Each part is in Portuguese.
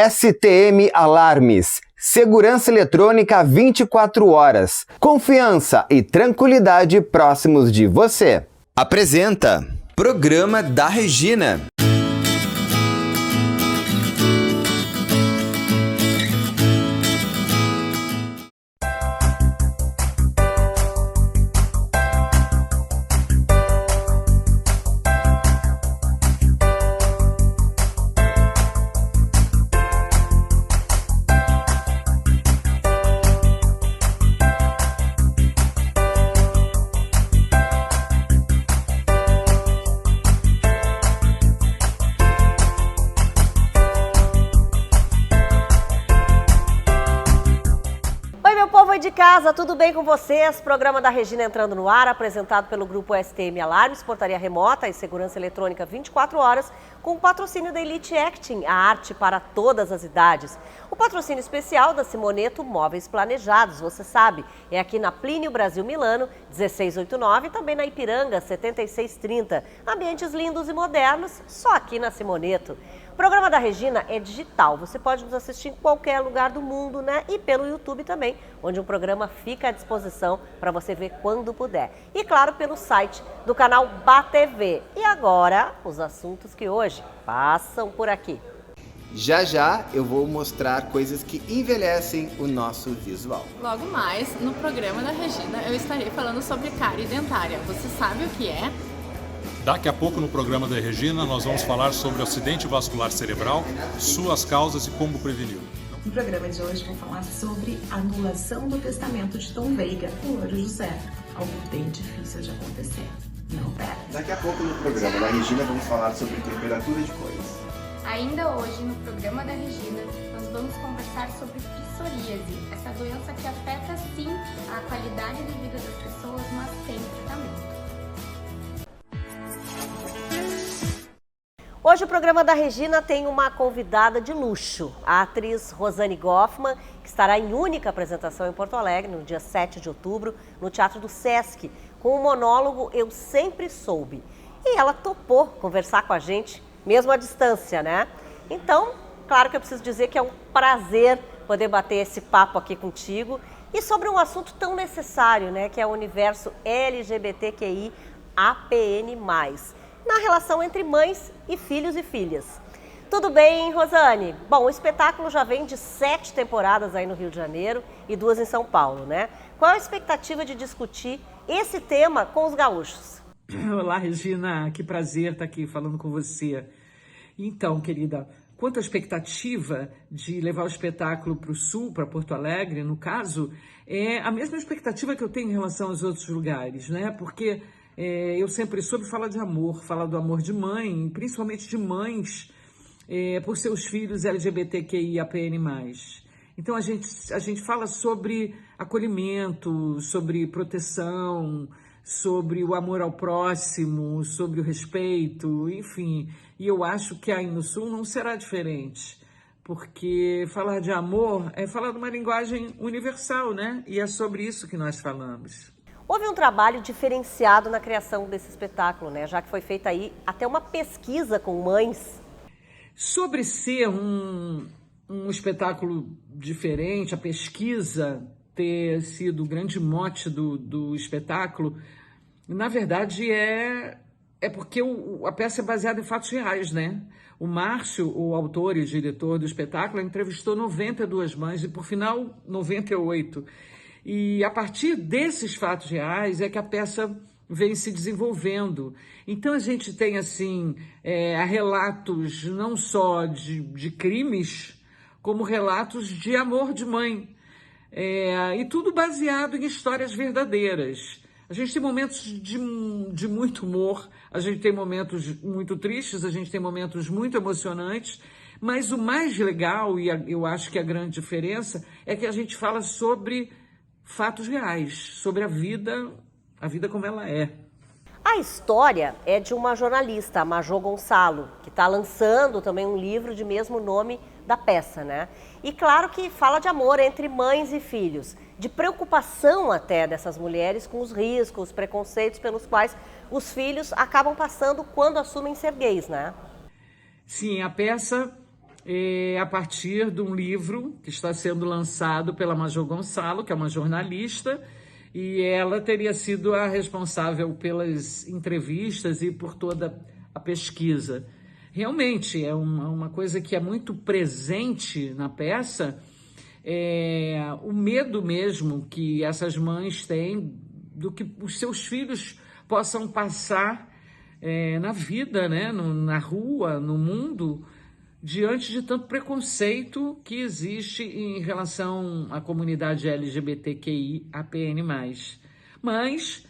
STM Alarmes. Segurança eletrônica 24 horas. Confiança e tranquilidade próximos de você. Apresenta Programa da Regina. De casa, tudo bem com vocês? Programa da Regina entrando no ar, apresentado pelo grupo STM Alarmes, portaria remota e segurança eletrônica 24 horas, com o patrocínio da Elite Acting, a arte para todas as idades. O patrocínio especial da Simoneto Móveis Planejados, você sabe, é aqui na Plínio Brasil Milano, 1689, e também na Ipiranga, 7630. Ambientes lindos e modernos, só aqui na Simoneto. O programa da Regina é digital, você pode nos assistir em qualquer lugar do mundo, né? E pelo YouTube também, onde o programa fica à disposição para você ver quando puder. E claro, pelo site do canal BATV. E agora, os assuntos que hoje passam por aqui. Já eu vou mostrar coisas que envelhecem o nosso visual. Logo mais, no programa da Regina, eu estarei falando sobre cárie dentária. Você sabe o que é? Daqui a pouco, no programa da Regina, nós vamos falar sobre acidente vascular cerebral, suas causas e como preveni-lo. No programa de hoje, vou falar sobre anulação do testamento de Tom Veiga, o Louro José. Algo bem difícil de acontecer. Não perde. Daqui a pouco, no programa da Regina, vamos falar sobre temperatura de cores. Ainda hoje, no programa da Regina, nós vamos conversar sobre psoríase, essa doença que afeta, sim, a qualidade de vida das pessoas, mas sem tratamento. Hoje o programa da Regina tem uma convidada de luxo, a atriz Rosane Goffman, que estará em única apresentação em Porto Alegre, no dia 7 de outubro, no Teatro do Sesc, com o monólogo Eu Sempre Soube. E ela topou conversar com a gente, mesmo à distância, né? Então, claro que eu preciso dizer que é um prazer poder bater esse papo aqui contigo e sobre um assunto tão necessário, né? Que é o universo LGBTQI APN+. Na relação entre mães e filhos e filhas. Tudo bem, Rosane? Bom, o espetáculo já vem de 7 temporadas aí no Rio de Janeiro e 2 em São Paulo, né? Qual a expectativa de discutir esse tema com os gaúchos? Olá, Regina, que prazer estar aqui falando com você. Então, querida, quanto à expectativa de levar o espetáculo para o Sul, para Porto Alegre, no caso, é a mesma expectativa que eu tenho em relação aos outros lugares, né? Porque eu sempre soube falar de amor, falar do amor de mãe, principalmente de mães, por seus filhos LGBTQIAPN+. Então a gente fala sobre acolhimento, sobre proteção, sobre o amor ao próximo, sobre o respeito, enfim. E eu acho que aí no Sul não será diferente, porque falar de amor é falar de uma linguagem universal, né? E é sobre isso que nós falamos. Houve um trabalho diferenciado na criação desse espetáculo, né? Já que foi feita aí até uma pesquisa com mães. Sobre ser um espetáculo diferente, a pesquisa ter sido o grande mote do espetáculo, na verdade é porque a peça é baseada em fatos reais, né? O Márcio, o autor e diretor do espetáculo, entrevistou 92 mães e, por final, 98. E a partir desses fatos reais é que a peça vem se desenvolvendo. Então a gente tem assim relatos não só de crimes, como relatos de amor de mãe. E tudo baseado em histórias verdadeiras. A gente tem momentos de muito humor, a gente tem momentos muito tristes, a gente tem momentos muito emocionantes, mas o mais legal, e eu acho que a grande diferença, é que a gente fala sobre fatos reais, sobre a vida como ela é. A história é de uma jornalista, a Majô Gonçalo, que está lançando também um livro de mesmo nome da peça, né? E claro que fala de amor entre mães e filhos, de preocupação até dessas mulheres com os riscos, os preconceitos pelos quais os filhos acabam passando quando assumem ser gays, né? Sim, a peça a partir de um livro que está sendo lançado pela Major Gonçalo, que é uma jornalista, e ela teria sido a responsável pelas entrevistas e por toda a pesquisa. Realmente, é uma coisa que é muito presente na peça, o medo mesmo que essas mães têm do que os seus filhos possam passar na vida, né? Na rua, no mundo, diante de tanto preconceito que existe em relação à comunidade LGBTQI, APN+. Mas,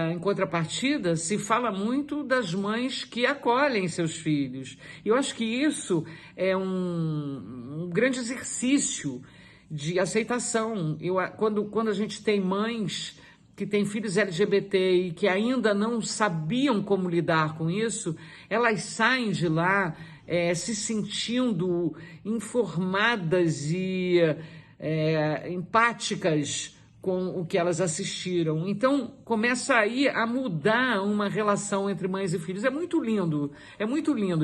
em contrapartida, se fala muito das mães que acolhem seus filhos. E eu acho que isso é um grande exercício de aceitação. Quando a gente tem mães que têm filhos LGBT e que ainda não sabiam como lidar com isso, elas saem de lá se sentindo informadas e empáticas com o que elas assistiram. Então, começa aí a mudar uma relação entre mães e filhos. É muito lindo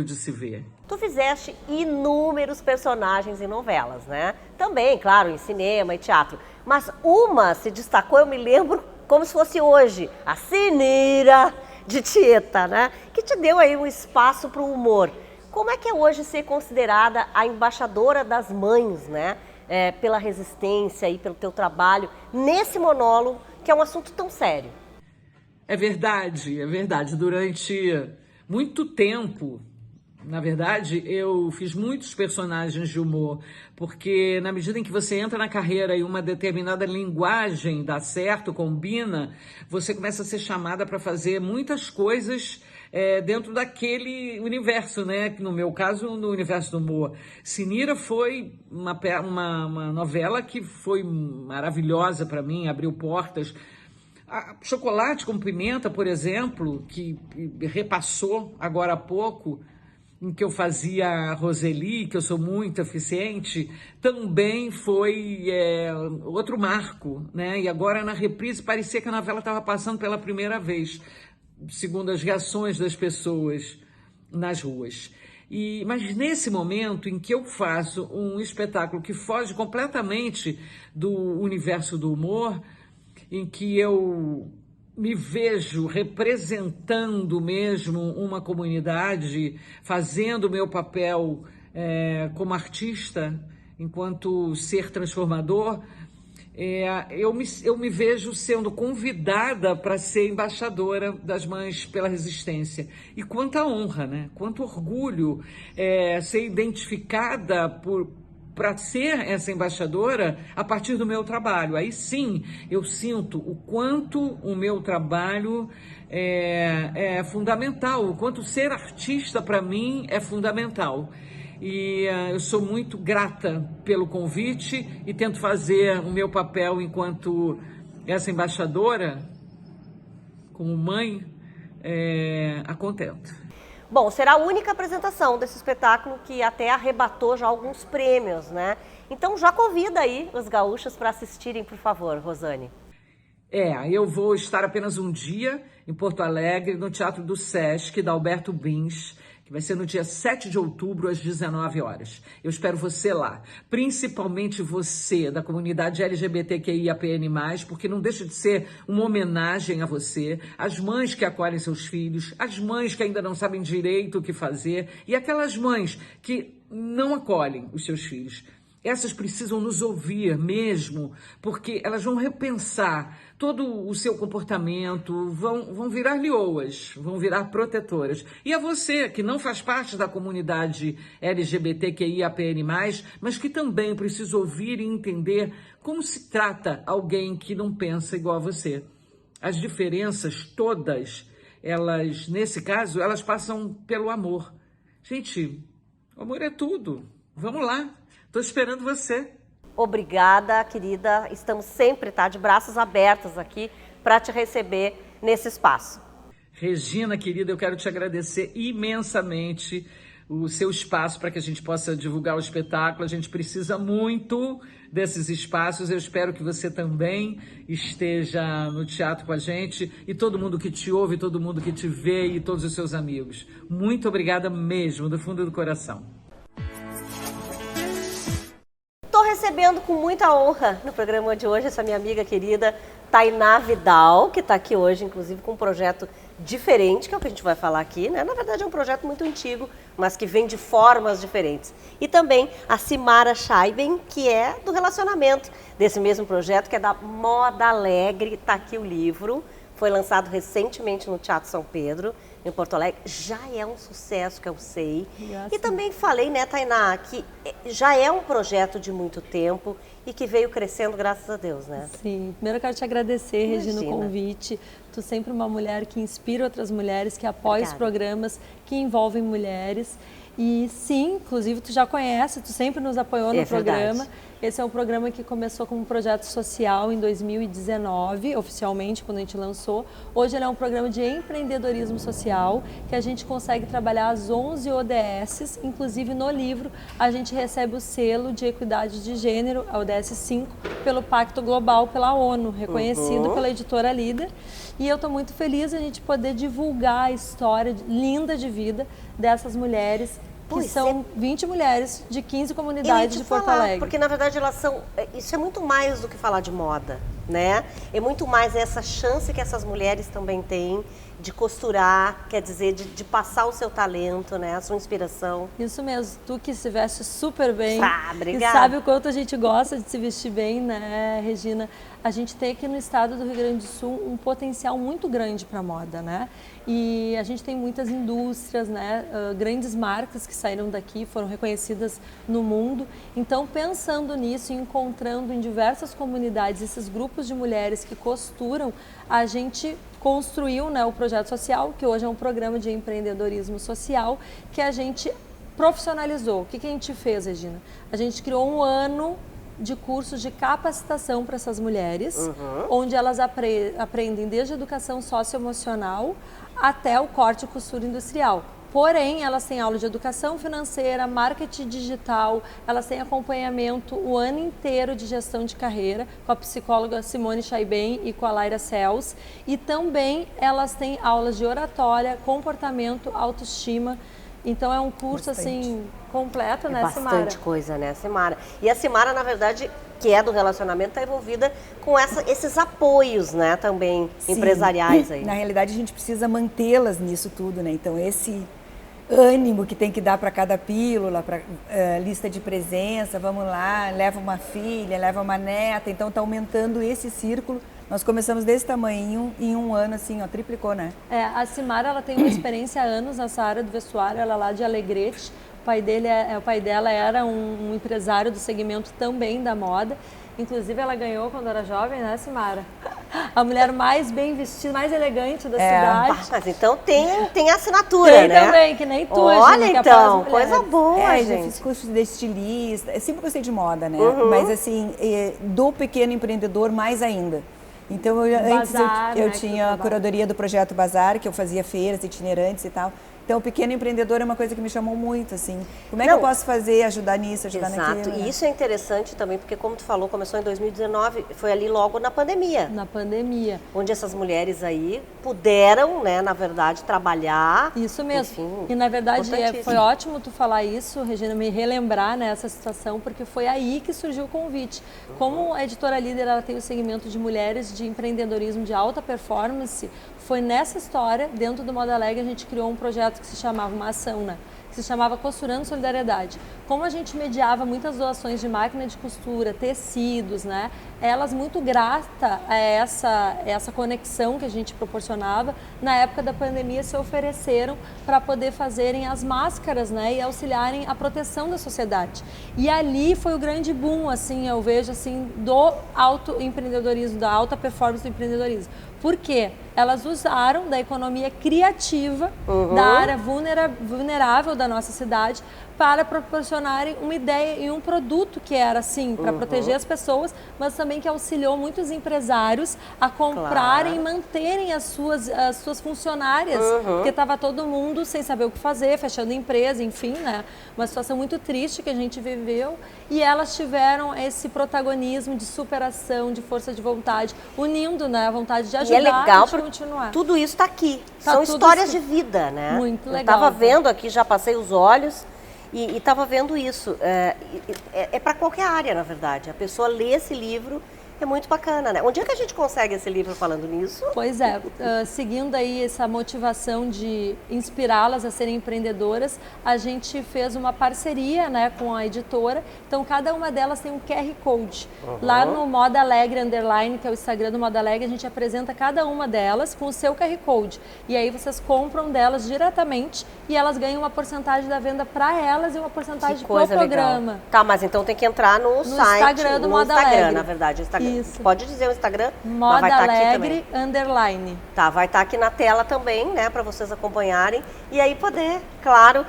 de se ver. Tu fizeste inúmeros personagens em novelas, né? Também, claro, em cinema e teatro. Mas uma se destacou, eu me lembro, como se fosse hoje, a Cineira de Tieta, né? Que te deu aí um espaço para o humor. Como é que é hoje ser considerada a embaixadora das mães, né? Pela resistência e pelo teu trabalho nesse monólogo, que é um assunto tão sério? É verdade. Durante muito tempo, na verdade, eu fiz muitos personagens de humor, porque na medida em que você entra na carreira e uma determinada linguagem dá certo, combina, você começa a ser chamada para fazer muitas coisas dentro daquele universo, né? No meu caso, no universo do humor. Cineira foi uma novela que foi maravilhosa para mim, abriu portas. Chocolate com Pimenta, por exemplo, que repassou agora há pouco, em que eu fazia a Roseli, que eu sou muito eficiente, também foi outro marco, né? E agora na reprise parecia que a novela estava passando pela primeira vez, segundo as reações das pessoas nas ruas. Mas nesse momento em que eu faço um espetáculo que foge completamente do universo do humor, em que eu me vejo representando mesmo uma comunidade, fazendo o meu papel como artista, enquanto ser transformador, eu me vejo sendo convidada para ser embaixadora das Mães pela Resistência. E quanta honra, né? Quanto orgulho ser identificada para ser essa embaixadora a partir do meu trabalho. Aí sim, eu sinto o quanto o meu trabalho é fundamental, o quanto ser artista para mim é fundamental. E eu sou muito grata pelo convite e tento fazer o meu papel enquanto essa embaixadora, como mãe, a contento. Bom, será a única apresentação desse espetáculo que até arrebatou já alguns prêmios, né? Então já convida aí os gaúchos para assistirem, por favor, Rosane. Eu vou estar apenas um dia em Porto Alegre, no Teatro do Sesc, da Alberto Bins, que vai ser no dia 7 de outubro, às 19 horas. Eu espero você lá, principalmente você, da comunidade LGBTQIAPN+, porque não deixa de ser uma homenagem a você, às mães que acolhem seus filhos, às mães que ainda não sabem direito o que fazer, e aquelas mães que não acolhem os seus filhos. Essas precisam nos ouvir mesmo, porque elas vão repensar todo o seu comportamento, vão virar leoas, vão virar protetoras. E a você, que não faz parte da comunidade LGBTQIAPN+, mas que também precisa ouvir e entender como se trata alguém que não pensa igual a você. As diferenças todas, elas, nesse caso, elas passam pelo amor. Gente, o amor é tudo. Vamos lá. Estou esperando você. Obrigada, querida. Estamos sempre, de braços abertos aqui para te receber nesse espaço. Regina, querida, eu quero te agradecer imensamente o seu espaço para que a gente possa divulgar o espetáculo. A gente precisa muito desses espaços. Eu espero que você também esteja no teatro com a gente e todo mundo que te ouve, todo mundo que te vê e todos os seus amigos. Muito obrigada mesmo, do fundo do coração. recebendo com muita honra no programa de hoje essa minha amiga querida Tainá Vidal, que está aqui hoje, inclusive, com um projeto diferente, que é o que a gente vai falar aqui, né? Na verdade, é um projeto muito antigo, mas que vem de formas diferentes. E também a Simara Scheiben, que é do relacionamento desse mesmo projeto, que é da Moda Alegre. Está aqui o livro, foi lançado recentemente no Teatro São Pedro, em Porto Alegre. Já é um sucesso, que eu sei. E também falei, né, Tainá, que já é um projeto de muito tempo e que veio crescendo, graças a Deus, né? Sim, primeiro eu quero te agradecer, Regina, o Imagina. convite. Tu sempre uma mulher que inspira outras mulheres, que apoia os Obrigada. programas que envolvem mulheres. E sim, inclusive tu já conhece, tu sempre nos apoiou no programa. Verdade. Esse é um programa que começou como um projeto social em 2019, oficialmente, quando a gente lançou. Hoje ele é um programa de empreendedorismo social, que a gente consegue trabalhar as 11 ODSs, inclusive no livro a gente recebe o selo de equidade de gênero, a ODS 5, pelo Pacto Global, pela ONU, reconhecido pela editora Líder. E eu estou muito feliz a gente poder divulgar a história linda de vida dessas mulheres, que são 20 mulheres de 15 comunidades de Porto Alegre. Porque, na verdade, elas são... Isso é muito mais do que falar de moda, né? É muito mais essa chance que essas mulheres também têm de costurar, quer dizer, de passar o seu talento, né? A sua inspiração. Isso mesmo. Tu que se veste super bem. Obrigada. E sabe o quanto a gente gosta de se vestir bem, né, Regina? A gente tem aqui no estado do Rio Grande do Sul um potencial muito grande para a moda, né? E a gente tem muitas indústrias, né? Grandes marcas que saíram daqui, foram reconhecidas no mundo. Então, pensando nisso e encontrando em diversas comunidades esses grupos de mulheres que costuram, a gente construiu, né, o projeto social, que hoje é um programa de empreendedorismo social, que a gente profissionalizou. O que a gente fez, Regina? A gente criou um ano de cursos de capacitação para essas mulheres, onde elas aprendem desde a educação socioemocional até o corte e costura industrial. Porém, elas têm aula de educação financeira, marketing digital, elas têm acompanhamento o ano inteiro de gestão de carreira com a psicóloga Simone Scheiben e com a Laira Cels. E também elas têm aulas de oratória, comportamento, autoestima. Então é um curso assim completo, né, Simara? Bastante coisa, né, Simara? E a Simara, na verdade, que é do relacionamento, está envolvida com esses apoios, né, também empresariais aí. Na realidade, a gente precisa mantê-las nisso tudo, né? Então, esse ânimo que tem que dar para cada pílula, para lista de presença, vamos lá, leva uma filha, leva uma neta, então está aumentando esse círculo. Nós começamos desse tamanho, em um ano, assim, ó, triplicou, né? A Simara, ela tem uma experiência há anos nessa área do vestuário, ela é lá de Alegrete. O pai dela era um empresário do segmento também da moda. Inclusive, ela ganhou quando era jovem, né, Simara? A mulher mais bem vestida, mais elegante da cidade. Mas então tem assinatura, tem né? Também, que nem tu, Olha, Regina, então, coisa boa, eu gente. já fiz curso de estilista, eu sempre gostei de moda, né? Mas, assim, do pequeno empreendedor, mais ainda. Então, antes eu tinha a curadoria do Projeto Bazar, que eu fazia feiras itinerantes e tal. Então, o pequeno empreendedor é uma coisa que me chamou muito, assim. Como é que eu posso fazer, ajudar nisso, ajudar naquilo? Exato, e isso é interessante também, porque como tu falou, começou em 2019, foi ali logo na pandemia. Na pandemia. Onde essas mulheres aí puderam, né, na verdade, trabalhar. Isso mesmo. Enfim, e na verdade foi ótimo tu falar isso, Regina, me relembrar nessa situação, porque foi aí que surgiu o convite. Como a editora Líder, ela tem o segmento de mulheres de empreendedorismo de alta performance, foi nessa história, dentro do Moda Alegre, a gente criou um projeto que se chamava, uma ação, né? Que se chamava Costurando Solidariedade. Como a gente mediava muitas doações de máquina de costura, tecidos, né? Elas, muito grata a essa conexão que a gente proporcionava, na época da pandemia se ofereceram para poder fazerem as máscaras, né? E auxiliarem a proteção da sociedade. E ali foi o grande boom, assim, eu vejo, assim, do autoempreendedorismo, da alta performance do empreendedorismo. Por quê? Elas usaram da economia criativa, da área vulnerável da nossa cidade, para proporcionarem uma ideia e um produto que era, assim, para proteger as pessoas, mas também que auxiliou muitos empresários a comprarem e manterem as suas funcionárias, porque estava todo mundo sem saber o que fazer, fechando empresa, enfim, né? Uma situação muito triste que a gente viveu, e elas tiveram esse protagonismo de superação, de força de vontade, unindo, né, a vontade de ajudar. E é legal a continuar. Tudo isso está aqui. São histórias de vida, né? Muito legal. Eu estava vendo aqui, já passei os olhos. E estava vendo isso. É para qualquer área, na verdade. A pessoa lê esse livro. É muito bacana, né? Onde é que a gente consegue esse livro falando nisso? Pois é, seguindo aí essa motivação de inspirá-las a serem empreendedoras, a gente fez uma parceria, né, com a editora. Então, cada uma delas tem um QR Code. Lá no Moda Alegre Underline, que é o Instagram do Moda Alegre, a gente apresenta cada uma delas com o seu QR Code. E aí vocês compram delas diretamente e elas ganham uma porcentagem da venda para elas e uma porcentagem pro programa. Legal. Tá, mas então tem que entrar no site, Instagram do Moda Alegre. Na verdade, Instagram. Isso. Pode dizer o Instagram? Moda Alegre Underline. Tá, vai estar aqui na tela também, né, para vocês acompanharem e aí poder, claro,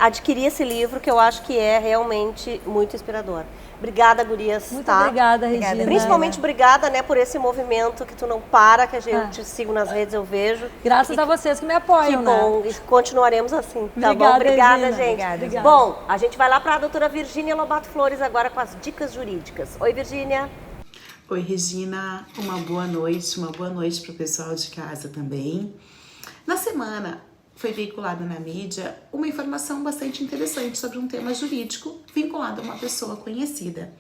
adquirir esse livro que eu acho que é realmente muito inspirador. Obrigada, gurias. Muito obrigada, Regina. Principalmente obrigada, né, por esse movimento que tu não para, que a gente te sigo nas redes, eu vejo. Graças a vocês que me apoiam, que bom, né? E continuaremos assim, tá obrigada, bom? Obrigada, Regina. gente. Obrigada. Bom, a gente vai lá para a doutora Virgínia Lobato Flores agora com as dicas jurídicas. Oi, Virgínia. Oi, Regina, uma boa noite para o pessoal de casa também. Na semana foi veiculada na mídia uma informação bastante interessante sobre um tema jurídico vinculado a uma pessoa conhecida,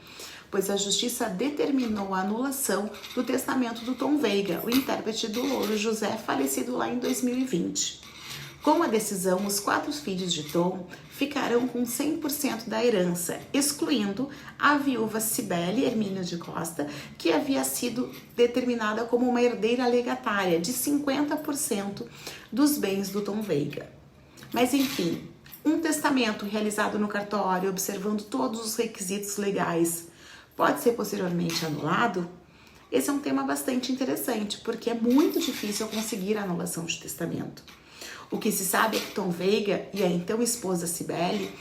pois a Justiça determinou a anulação do testamento do Tom Veiga, o intérprete do Louro José, falecido lá em 2020. Com a decisão, os 4 filhos de Tom ficarão com 100% da herança, excluindo a viúva Cibele Hermínio de Costa, que havia sido determinada como uma herdeira legatária de 50% dos bens do Tom Veiga. Mas enfim, um testamento realizado no cartório, observando todos os requisitos legais, pode ser posteriormente anulado? Esse é um tema bastante interessante, porque é muito difícil conseguir a anulação de testamento. O que se sabe é que Tom Veiga e a então esposa Cibele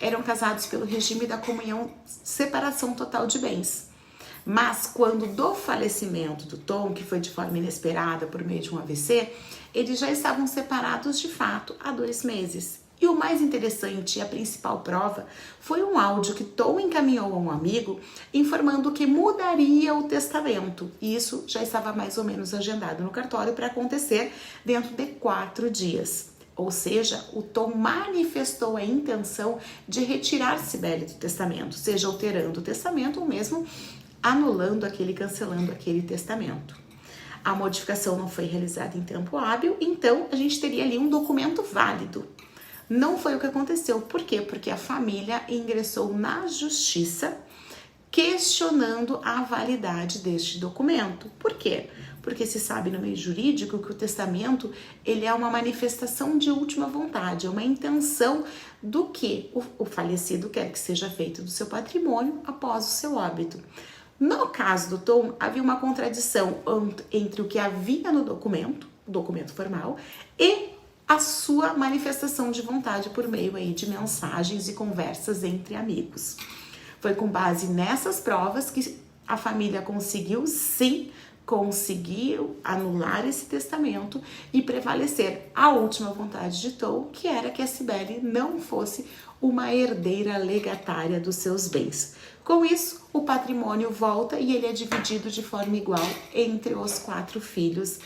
eram casados pelo regime da comunhão separação total de bens. Mas quando do falecimento do Tom, que foi de forma inesperada por meio de um AVC, eles já estavam separados de fato há 2 meses. E o mais interessante e a principal prova foi um áudio que Tom encaminhou a um amigo informando que mudaria o testamento. E isso já estava mais ou menos agendado no cartório para acontecer dentro de 4 dias. Ou seja, o Tom manifestou a intenção de retirar Cibele do testamento, seja alterando o testamento ou mesmo anulando cancelando aquele testamento. A modificação não foi realizada em tempo hábil, então a gente teria ali um documento válido. Não foi o que aconteceu. Por quê? Porque a família ingressou na justiça questionando a validade deste documento. Por quê? Porque se sabe no meio jurídico que o testamento ele é uma manifestação de última vontade, é uma intenção do que o falecido quer que seja feito do seu patrimônio após o seu óbito. No caso do Tom, havia uma contradição entre o que havia no documento, o documento formal, e a sua manifestação de vontade por meio aí de mensagens e conversas entre amigos. Foi com base nessas provas que a família conseguiu anular esse testamento e prevalecer a última vontade de Tom, que era que a Cibele não fosse uma herdeira legatária dos seus bens. Com isso, o patrimônio volta e ele é dividido de forma igual entre os 4 filhos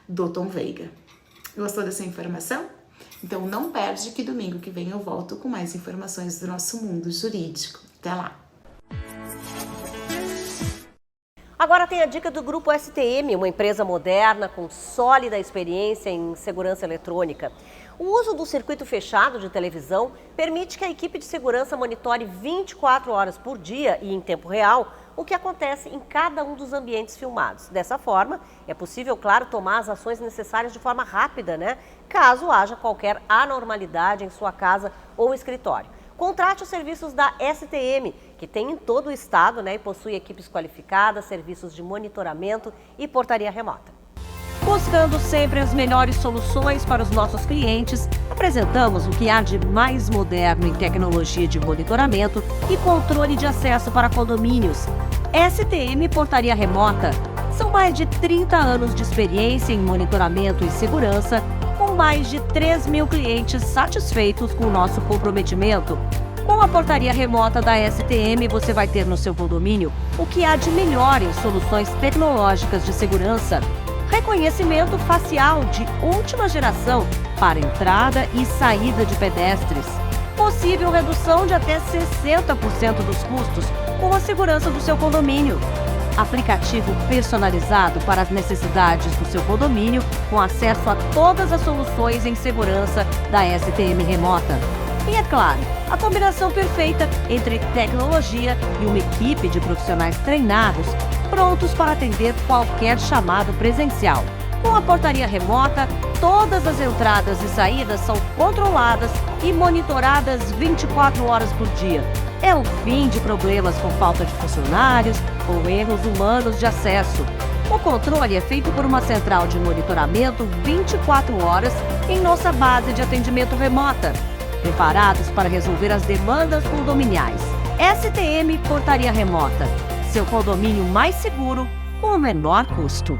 do Tom Veiga. Gostou dessa informação? Então não perde que domingo que vem eu volto com mais informações do nosso mundo jurídico. Até lá! Agora tem a dica do Grupo STM, uma empresa moderna com sólida experiência em segurança eletrônica. O uso do circuito fechado de televisão permite que a equipe de segurança monitore 24 horas por dia e em tempo real o que acontece em cada um dos ambientes filmados. Dessa forma, é possível, claro, tomar as ações necessárias de forma rápida, né? Caso haja qualquer anormalidade em sua casa ou escritório. Contrate os serviços da STM, que tem em todo o estado, né, e possui equipes qualificadas, serviços de monitoramento e portaria remota. Buscando sempre as melhores soluções para os nossos clientes, apresentamos o que há de mais moderno em tecnologia de monitoramento e controle de acesso para condomínios. STM Portaria Remota. São mais de 30 anos de experiência em monitoramento e segurança, com mais de 3.000 clientes satisfeitos com o nosso comprometimento. Com a portaria remota da STM, você vai ter no seu condomínio o que há de melhor em soluções tecnológicas de segurança. Reconhecimento facial de última geração para entrada e saída de pedestres. possível redução de até 60% dos custos com a segurança do seu condomínio. Aplicativo personalizado para as necessidades do seu condomínio, com acesso a todas as soluções em segurança da STM Remota. E é claro, a combinação perfeita entre tecnologia e uma equipe de profissionais treinados, prontos para atender qualquer chamado presencial. Com a portaria remota, todas as entradas e saídas são controladas e monitoradas 24 horas por dia. É o fim de problemas com falta de funcionários ou erros humanos de acesso. O controle é feito por uma central de monitoramento 24 horas em nossa base de atendimento remota, preparados para resolver as demandas condominiais. STM Portaria Remota, seu condomínio mais seguro com o menor custo.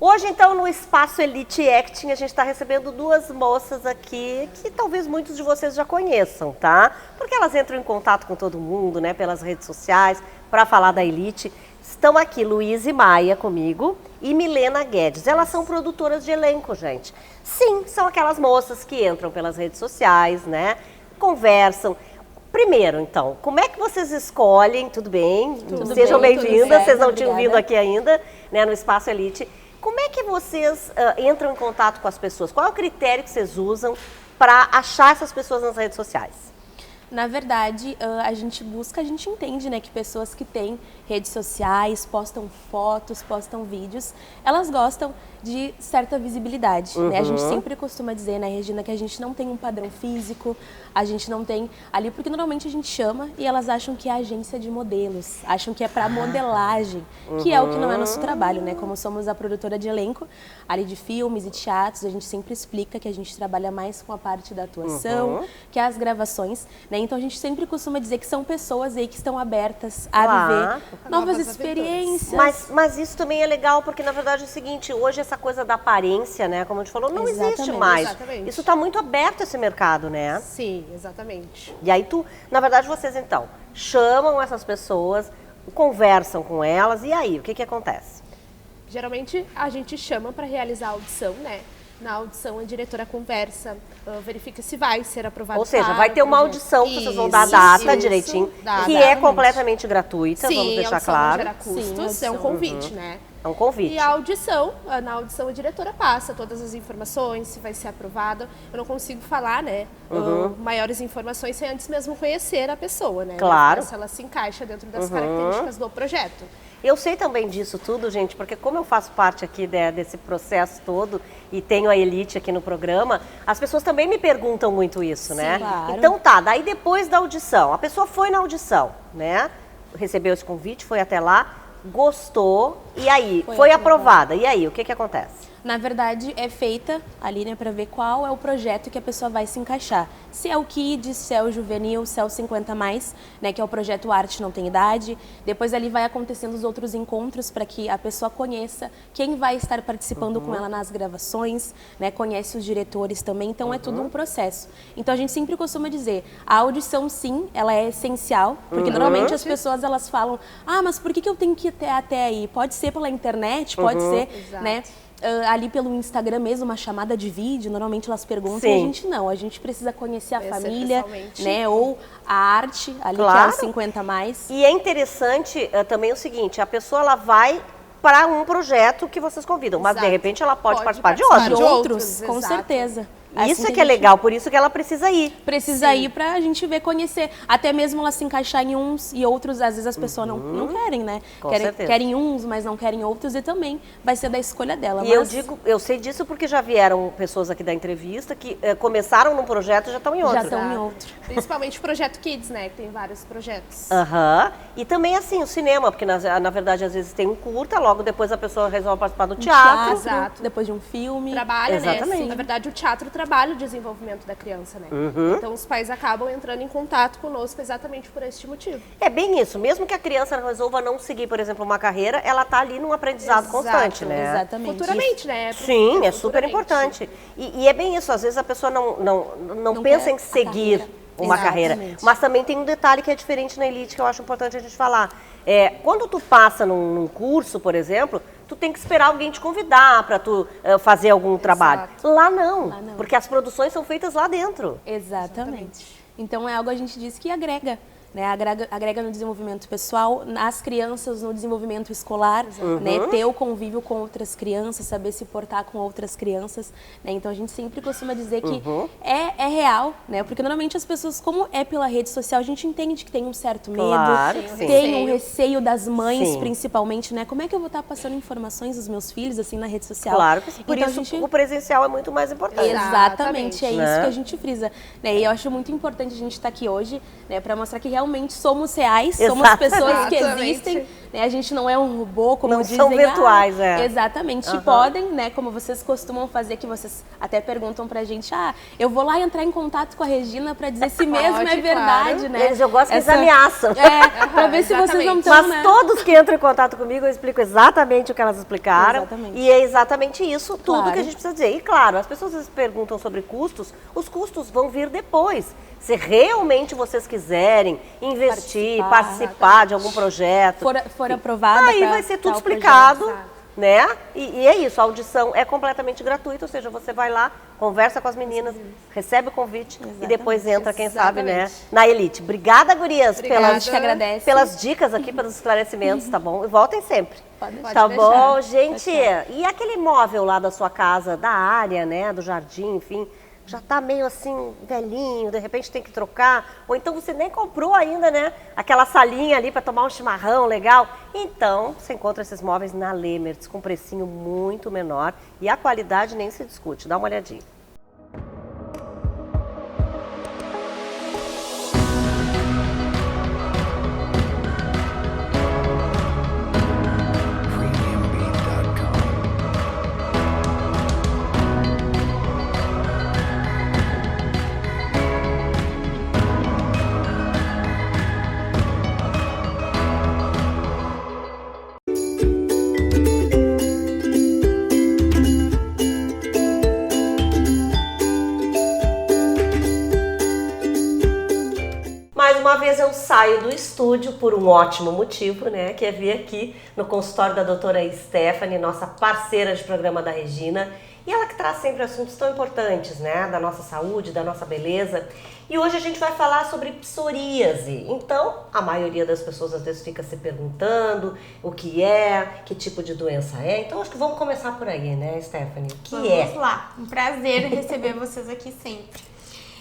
Hoje, então, no Espaço Elite Acting, a gente está recebendo duas moças aqui que talvez muitos de vocês já conheçam, tá? Porque elas entram em contato com todo mundo, né, pelas redes sociais, para falar da Elite. Estão aqui Luísa e Maia comigo e Milena Guedes. Elas são produtoras de elenco, gente. Sim, são aquelas moças que entram pelas redes sociais, né, conversam. Primeiro, então, como é que vocês escolhem? Tudo bem? Sejam bem-vindas, vocês não tinham vindo aqui ainda, né, no Espaço Elite. Como é que vocês entram em contato com as pessoas? Qual é o critério que vocês usam para achar essas pessoas nas redes sociais? Na verdade, a gente entende, né, que pessoas que têm redes sociais, postam fotos, postam vídeos, elas gostam de certa visibilidade, né? A gente sempre costuma dizer, né, Regina, que a gente não tem um padrão físico, a gente não tem ali, porque normalmente a gente chama e elas acham que é agência de modelos, acham que é para modelagem, que é o que não é nosso trabalho, né? Como somos a produtora de elenco, ali de filmes e teatros, a gente sempre explica que a gente trabalha mais com a parte da atuação, que é as gravações, né? Então a gente sempre costuma dizer que são pessoas aí que estão abertas a viver novas experiências. Mas isso também é legal, porque na verdade é o seguinte, hoje essa coisa da aparência, né, como a gente falou, não existe mais. Exatamente. Isso está muito aberto esse mercado, né? Sim, exatamente. E aí na verdade vocês então, chamam essas pessoas, conversam com elas, e aí, o que acontece? Geralmente a gente chama para realizar a audição, né? Na audição, a diretora conversa, verifica se vai ser aprovado. Ou seja, vai ter uma audição que vocês vão dar a data direitinho, que é completamente gratuita, vamos deixar claro. Não gera custos, é um convite, né? É um convite. E a audição, na audição a diretora passa todas as informações, se vai ser aprovada. Eu não consigo falar, né, maiores informações sem antes mesmo conhecer a pessoa, né? Claro. Se ela se encaixa dentro das características do projeto. Eu sei também disso tudo, gente, porque como eu faço parte aqui desse processo todo e tenho a Elite aqui no programa, as pessoas também me perguntam muito isso, né? Claro. Então tá, daí depois da audição, a pessoa foi na audição, né? Recebeu esse convite, foi até lá, gostou, e aí? Foi aprovada. E aí, o que acontece? Na verdade, é feita ali, né, para ver qual é o projeto que a pessoa vai se encaixar. Se é o Kids, se é o Juvenil, se é o 50+, né, que é o projeto Arte Não Tem Idade. Depois ali vai acontecendo os outros encontros para que a pessoa conheça quem vai estar participando com ela nas gravações, né, conhece os diretores também, então é tudo um processo. Então a gente sempre costuma dizer, a audição sim, ela é essencial, porque normalmente as pessoas elas falam, mas por que eu tenho que ir até aí? Pode ser pela internet, pode ser, né? Ali pelo Instagram mesmo, uma chamada de vídeo, normalmente elas perguntam, e a gente não, a gente precisa conhecer a família, né, ou a arte, ali que é o 50+. E é interessante também o seguinte, a pessoa ela vai para um projeto que vocês convidam, mas de repente ela pode participar de outros. Com certeza. Isso é que é legal, por isso que ela precisa ir. Precisa ir pra gente ver, conhecer. Até mesmo ela se encaixar em uns e outros, às vezes as pessoas não querem, né? Querem uns, mas não querem outros, e também vai ser da escolha dela. E eu sei disso porque já vieram pessoas aqui da entrevista que começaram num projeto e já estão em outro. Já estão em outro. Principalmente o projeto Kids, né? Que tem vários projetos. E também assim, o cinema, porque na verdade às vezes tem um curta, logo depois a pessoa resolve participar do teatro. Depois de um filme. Trabalha, né? Assim, na verdade o teatro trabalho de desenvolvimento da criança, né? Então os pais acabam entrando em contato conosco exatamente por este motivo. É bem isso, mesmo que a criança resolva não seguir, por exemplo, uma carreira, ela tá ali num aprendizado constante, né? Exatamente. Futuramente, né? Sim, é super importante. E é bem isso, às vezes a pessoa não pensa em seguir uma carreira. Mas também tem um detalhe que é diferente na elite, que eu acho importante a gente falar. Quando tu passa num curso, por exemplo, tu tem que esperar alguém te convidar para tu fazer algum trabalho. Lá não, porque as produções são feitas lá dentro. Exatamente. Então é algo a gente diz que agrega. Né, agrega no desenvolvimento pessoal, nas crianças, no desenvolvimento escolar, né, ter o convívio com outras crianças, saber se portar com outras crianças. Né, então a gente sempre costuma dizer que é real, né, porque normalmente as pessoas, como é pela rede social, a gente entende que tem um certo medo, tem um receio das mães, principalmente, né, como é que eu vou estar passando informações dos meus filhos assim na rede social? Claro que sim, por então, isso o presencial é muito mais importante. Exatamente, é isso que a gente frisa. Né, e eu acho muito importante a gente estar aqui hoje, né, para mostrar que realmente somos reais, somos pessoas que existem, né? A gente não é um robô, como não dizem. São virtuais, Exatamente, e podem, né, como vocês costumam fazer, que vocês até perguntam pra gente, eu vou lá entrar em contato com a Regina pra dizer se mesmo é verdade, né? Eu gosto que eles ameaçam. Pra ver se vocês não estão, Mas todos que entram em contato comigo, eu explico exatamente o que elas explicaram. E é exatamente isso, tudo que a gente precisa dizer. E claro, as pessoas às vezes perguntam sobre custos, os custos vão vir depois. Se realmente vocês quiserem investir, participar de algum projeto, for aprovada, aí vai ser tudo explicado, né? E é isso, a audição é completamente gratuita, ou seja, você vai lá, conversa com as meninas, recebe o convite e depois entra, quem sabe, né, na elite. Obrigada, gurias, pelas dicas aqui, pelos esclarecimentos, tá bom? E voltem sempre. Tá bom, gente? E aquele imóvel lá da sua casa, da área, né, do jardim, enfim, já tá meio assim, velhinho, de repente tem que trocar, ou então você nem comprou ainda, né, aquela salinha ali para tomar um chimarrão legal. Então, você encontra esses móveis na Lemertz com um precinho muito menor e a qualidade nem se discute. Dá uma olhadinha. Uma vez eu saio do estúdio por um ótimo motivo, né? Que é vir aqui no consultório da doutora Stephanie, nossa parceira de programa da Regina. E ela que traz sempre assuntos tão importantes, né? Da nossa saúde, da nossa beleza. E hoje a gente vai falar sobre psoríase. Então, a maioria das pessoas às vezes fica se perguntando o que é, que tipo de doença é. Então, acho que vamos começar por aí, né, Stephanie? Vamos lá. Um prazer receber vocês aqui sempre.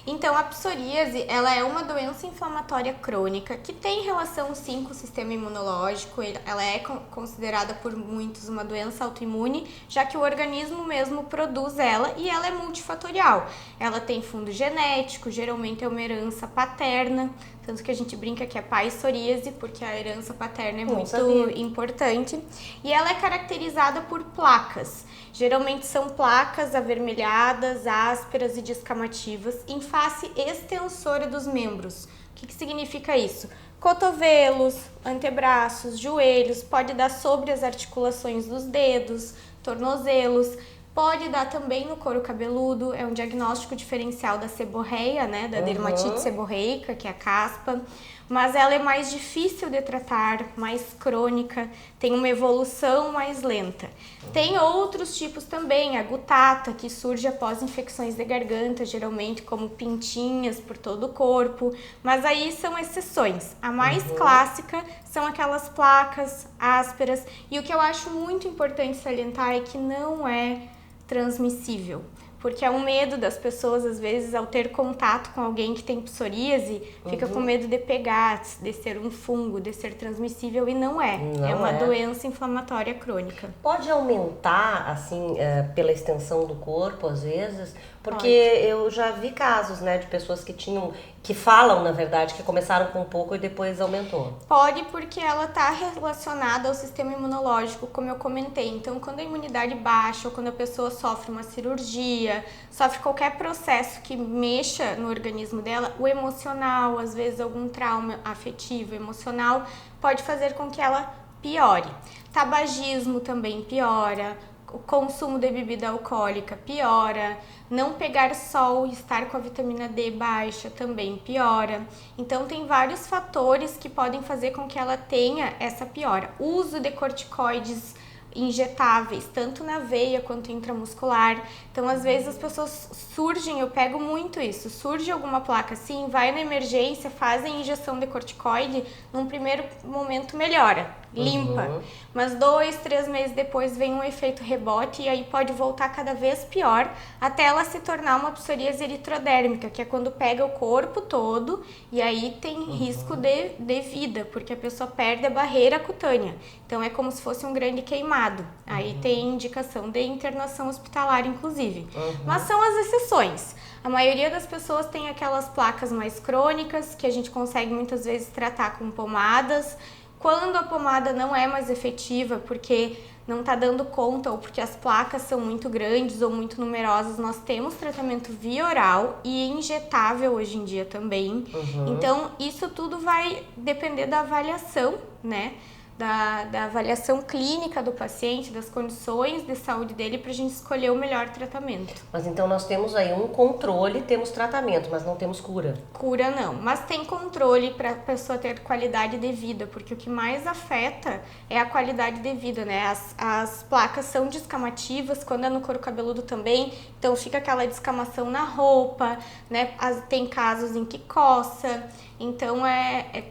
Então, a psoríase, ela é uma doença inflamatória crônica que tem relação, sim, com o sistema imunológico. Ela é considerada por muitos uma doença autoimune, já que o organismo mesmo produz ela e ela é multifatorial. Ela tem fundo genético, geralmente é uma herança paterna, tanto que a gente brinca que é psoríase, porque a herança paterna é muito importante. E ela é caracterizada por placas. Geralmente são placas avermelhadas, ásperas e descamativas em face extensora dos membros. O que significa isso? Cotovelos, antebraços, joelhos, pode dar sobre as articulações dos dedos, tornozelos, pode dar também no couro cabeludo, é um diagnóstico diferencial da seborreia, né, da dermatite seborreica, que é a caspa, mas ela é mais difícil de tratar, mais crônica, tem uma evolução mais lenta. Tem outros tipos também, a gutata, que surge após infecções de garganta, geralmente como pintinhas por todo o corpo, mas aí são exceções. A mais clássica são aquelas placas ásperas, e o que eu acho muito importante salientar é que não é transmissível, porque é um medo das pessoas, às vezes, ao ter contato com alguém que tem psoríase, fica com medo de pegar, de ser um fungo, de ser transmissível, e não é. É uma doença inflamatória crônica. Pode aumentar, assim, pela extensão do corpo, às vezes? Porque eu já vi casos, né, de pessoas que falam, na verdade, que começaram com pouco e depois aumentou. Pode, porque ela está relacionada ao sistema imunológico, como eu comentei. Então, quando a imunidade baixa ou quando a pessoa sofre uma cirurgia, dia, sofre qualquer processo que mexa no organismo dela, o emocional, às vezes algum trauma afetivo, emocional, pode fazer com que ela piore. Tabagismo também piora, o consumo de bebida alcoólica piora, não pegar sol e estar com a vitamina D baixa também piora. Então tem vários fatores que podem fazer com que ela tenha essa piora. O uso de corticoides injetáveis, tanto na veia quanto intramuscular. Então, às vezes as pessoas surgem, eu pego muito isso, surge alguma placa assim, vai na emergência, fazem injeção de corticoide, num primeiro momento melhora, limpa. Mas 2, 3 meses depois vem um efeito rebote e aí pode voltar cada vez pior, até ela se tornar uma psoríase eritrodérmica, que é quando pega o corpo todo e aí tem risco de vida, porque a pessoa perde a barreira cutânea. Então é como se fosse um grande queimado. Aí tem indicação de internação hospitalar, inclusive. Mas são as exceções. A maioria das pessoas tem aquelas placas mais crônicas, que a gente consegue muitas vezes tratar com pomadas. Quando a pomada não é mais efetiva, porque não está dando conta ou porque as placas são muito grandes ou muito numerosas, nós temos tratamento via oral e injetável hoje em dia também. Então, isso tudo vai depender da avaliação, né? Da avaliação clínica do paciente, das condições de saúde dele, para a gente escolher o melhor tratamento. Mas então nós temos aí um controle, temos tratamento, mas não temos cura. Cura não, mas tem controle para a pessoa ter qualidade de vida, porque o que mais afeta é a qualidade de vida, né? As placas são descamativas, quando é no couro cabeludo também, então fica aquela descamação na roupa, né? Tem casos em que coça. Então,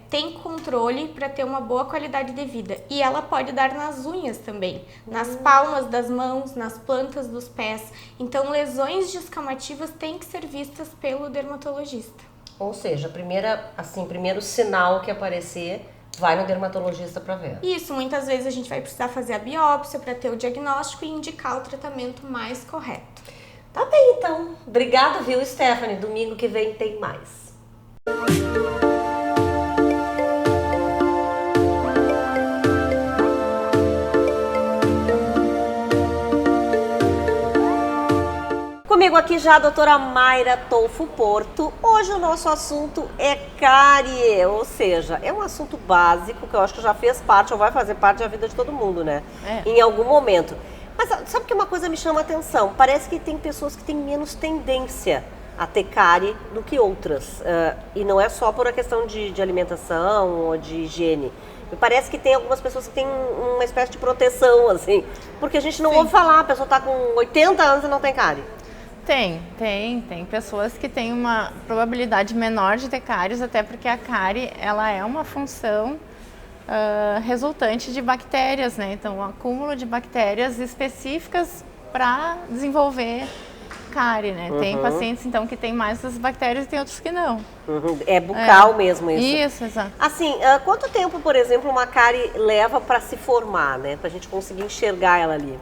tem controle para ter uma boa qualidade de vida. E ela pode dar nas unhas também, nas palmas das mãos, nas plantas dos pés. Então, lesões descamativas têm que ser vistas pelo dermatologista. Ou seja, primeiro sinal que aparecer, vai no dermatologista para ver. Isso, muitas vezes a gente vai precisar fazer a biópsia para ter o diagnóstico e indicar o tratamento mais correto. Tá bem, então. Obrigada, viu, Stephanie? Domingo que vem tem mais. Comigo aqui já a doutora Mayra Tolfo Porto. Hoje o nosso assunto é cárie, ou seja, é um assunto básico que eu acho que já fez parte ou vai fazer parte da vida de todo mundo, né? Em algum momento. Mas sabe que uma coisa me chama a atenção? Parece que tem pessoas que têm menos tendência a ter cárie do que outras. E não é só por a questão de alimentação ou de higiene. Me parece que tem algumas pessoas que têm uma espécie de proteção, assim. Porque a gente não ouve falar, a pessoa está com 80 anos e não tem cárie. Tem pessoas que têm uma probabilidade menor de ter cáries, até porque a cárie, ela é uma função resultante de bactérias, né? Então, um acúmulo de bactérias específicas para desenvolver cárie, né? Tem pacientes, então, que tem mais essas bactérias e tem outros que não. É bucal mesmo isso. Isso, exato. Assim, quanto tempo, por exemplo, uma cárie leva para se formar, né? Para a gente conseguir enxergar ela ali?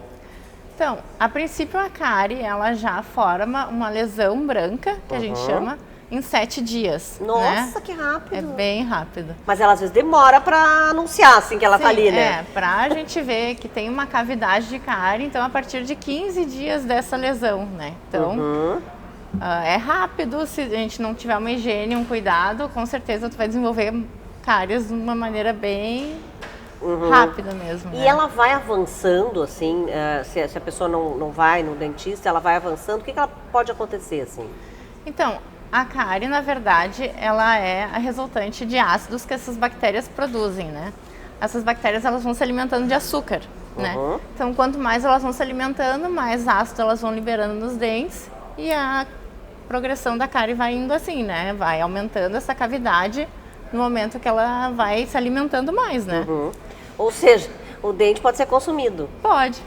Então, a princípio a cárie, ela já forma uma lesão branca, que a gente chama, em 7 dias. Nossa, né? que rápido. É bem rápido. Mas ela às vezes demora para anunciar, assim, que ela tá ali, né? Pra gente ver que tem uma cavidade de cárie, então a partir de 15 dias dessa lesão, né? Então, é rápido, se a gente não tiver uma higiene, um cuidado, com certeza tu vai desenvolver cáries de uma maneira bem rápida mesmo. E né? ela vai avançando, assim, se a pessoa não vai no dentista, ela vai avançando, o que ela pode acontecer, assim? Então, a cárie, na verdade, ela é a resultante de ácidos que essas bactérias produzem, né? Essas bactérias, elas vão se alimentando de açúcar, né? Então, quanto mais elas vão se alimentando, mais ácido elas vão liberando nos dentes e a progressão da cárie vai indo assim, né? Vai aumentando essa cavidade no momento que ela vai se alimentando mais, né? Ou seja, o dente pode ser consumido. Pode.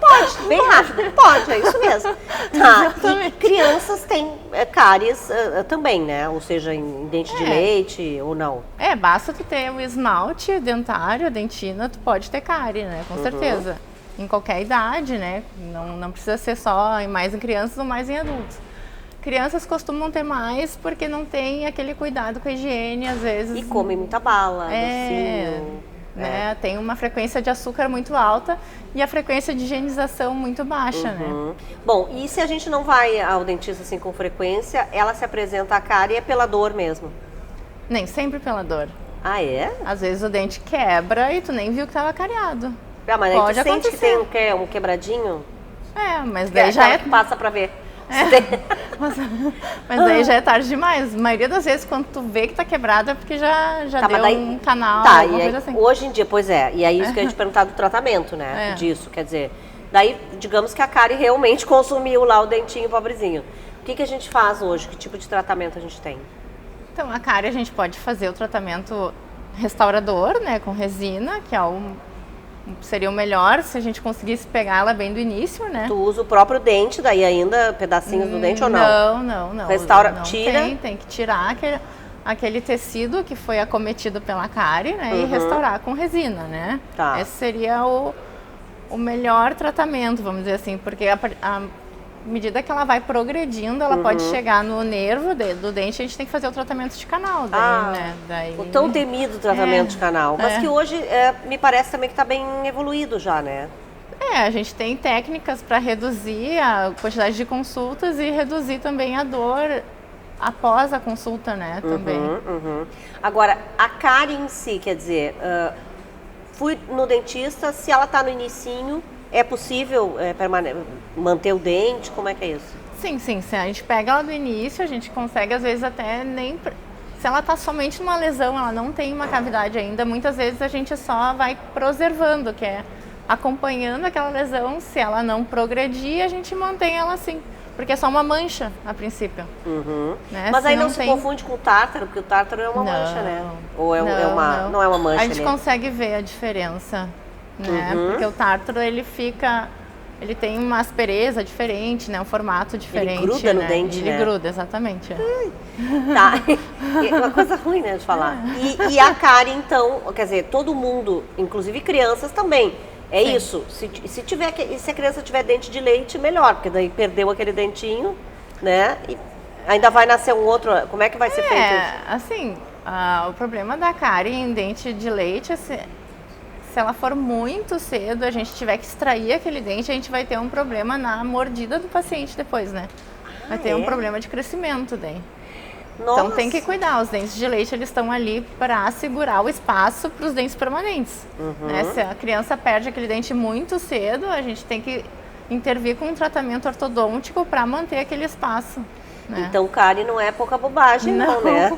Pode, bem rápido. Pode, é isso mesmo. Tá. E crianças têm cáries também, né? Ou seja, em dente de leite ou não. Basta tu ter o esmalte dentário, a dentina, tu pode ter cárie, né? Com certeza. Em qualquer idade, né? Não precisa ser só mais em crianças ou mais em adultos. Crianças costumam ter mais porque não tem aquele cuidado com a higiene, às vezes. E comem muita bala, docinho. né? Tem uma frequência de açúcar muito alta e a frequência de higienização muito baixa, né? Bom, e se a gente não vai ao dentista assim com frequência, ela se apresenta a cárie é pela dor mesmo? Nem sempre pela dor. Ah, é? Às vezes o dente quebra e tu nem viu que estava cariado. Ah, mas aí Pode tu sente acontecer. que tem um quebradinho? Mas daí já é... Passa pra ver. Mas daí já é tarde demais. A maioria das vezes, quando tu vê que tá quebrado, é porque já deu um canal, alguma coisa assim. Hoje em dia, pois é. E aí isso que eu ia te perguntar do tratamento, né? Disso, quer dizer... Daí, digamos que a cárie realmente consumiu lá o dentinho pobrezinho. O que a gente faz hoje? Que tipo de tratamento a gente tem? Então, a cárie a gente pode fazer o tratamento restaurador, né? Com resina, que é seria o melhor se a gente conseguisse pegar ela bem do início, né? Tu usa o próprio dente, daí ainda pedacinhos do dente ou não? Não. Restaura, não tira? Tem que tirar aquele tecido que foi acometido pela cárie, né? E restaurar com resina, né? Tá. Esse seria o melhor tratamento, vamos dizer assim, porque à medida que ela vai progredindo, ela pode chegar no nervo do dente, a gente tem que fazer o tratamento de canal, né? O tão temido tratamento de canal, mas que hoje me parece também que está bem evoluído já, né? A gente tem técnicas para reduzir a quantidade de consultas e reduzir também a dor após a consulta, né? Também. Agora, a cárie em si, quer dizer, fui no dentista, se ela está no inicinho, é possível manter o dente? Como é que é isso? Sim. Se a gente pega ela do início, a gente consegue, às vezes, até nem... Se ela está somente numa lesão, ela não tem uma cavidade ainda, muitas vezes a gente só vai preservando, que é acompanhando aquela lesão. Se ela não progredir, a gente mantém ela assim. Porque é só uma mancha, a princípio. Né? Mas aí não se confunde com o tártaro, porque o tártaro é uma mancha, né? Ou não é uma mancha? A gente consegue ver a diferença, né? Porque o tártaro, ele tem uma aspereza diferente, né? Um formato diferente. Ele gruda no dente, Ele gruda, exatamente. Tá. É uma coisa ruim, né, de falar. E a cárie, então, quer dizer, todo mundo, inclusive crianças também. É isso. Se a criança tiver dente de leite, melhor, porque daí perdeu aquele dentinho, né? E ainda vai nascer um outro. Como é que vai ser feito isso? Assim, o problema da cárie em dente de leite, se ela for muito cedo, a gente tiver que extrair aquele dente, a gente vai ter um problema na mordida do paciente depois, né? Vai ter um problema de crescimento daí. Nossa. Então tem que cuidar, os dentes de leite eles estão ali para segurar o espaço para os dentes permanentes. Né? Se a criança perde aquele dente muito cedo, a gente tem que intervir com um tratamento ortodôntico para manter aquele espaço. Né? Então cárie não é pouca bobagem, não, né?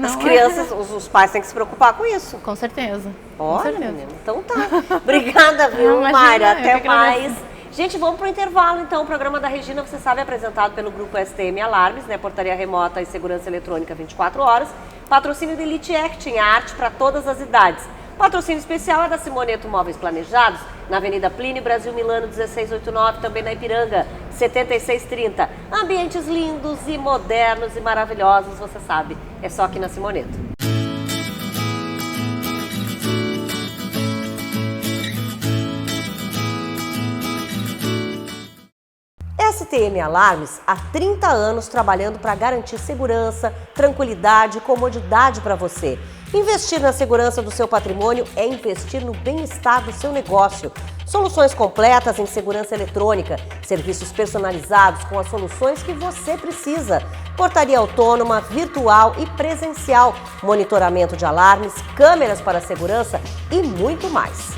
As crianças, os pais têm que se preocupar com isso. Com certeza. Olha, menina, então tá. Obrigada, viu, Mayra? Até mais. Gente, vamos pro intervalo, então. O programa da Regina, você sabe, é apresentado pelo Grupo STM Alarmes, né? Portaria remota e segurança eletrônica 24 horas. Patrocínio da Elite Acting, a arte para todas as idades. Patrocínio especial é da Simoneto Móveis Planejados, na Avenida Plínio, Brasil Milano, 1689, também na Ipiranga, 7630. Ambientes lindos e modernos e maravilhosos, você sabe, é só aqui na Simoneto. STM Alarmes, há 30 anos trabalhando para garantir segurança, tranquilidade e comodidade para você. Investir na segurança do seu patrimônio é investir no bem-estar do seu negócio. Soluções completas em segurança eletrônica, serviços personalizados com as soluções que você precisa. Portaria autônoma, virtual e presencial, monitoramento de alarmes, câmeras para segurança e muito mais.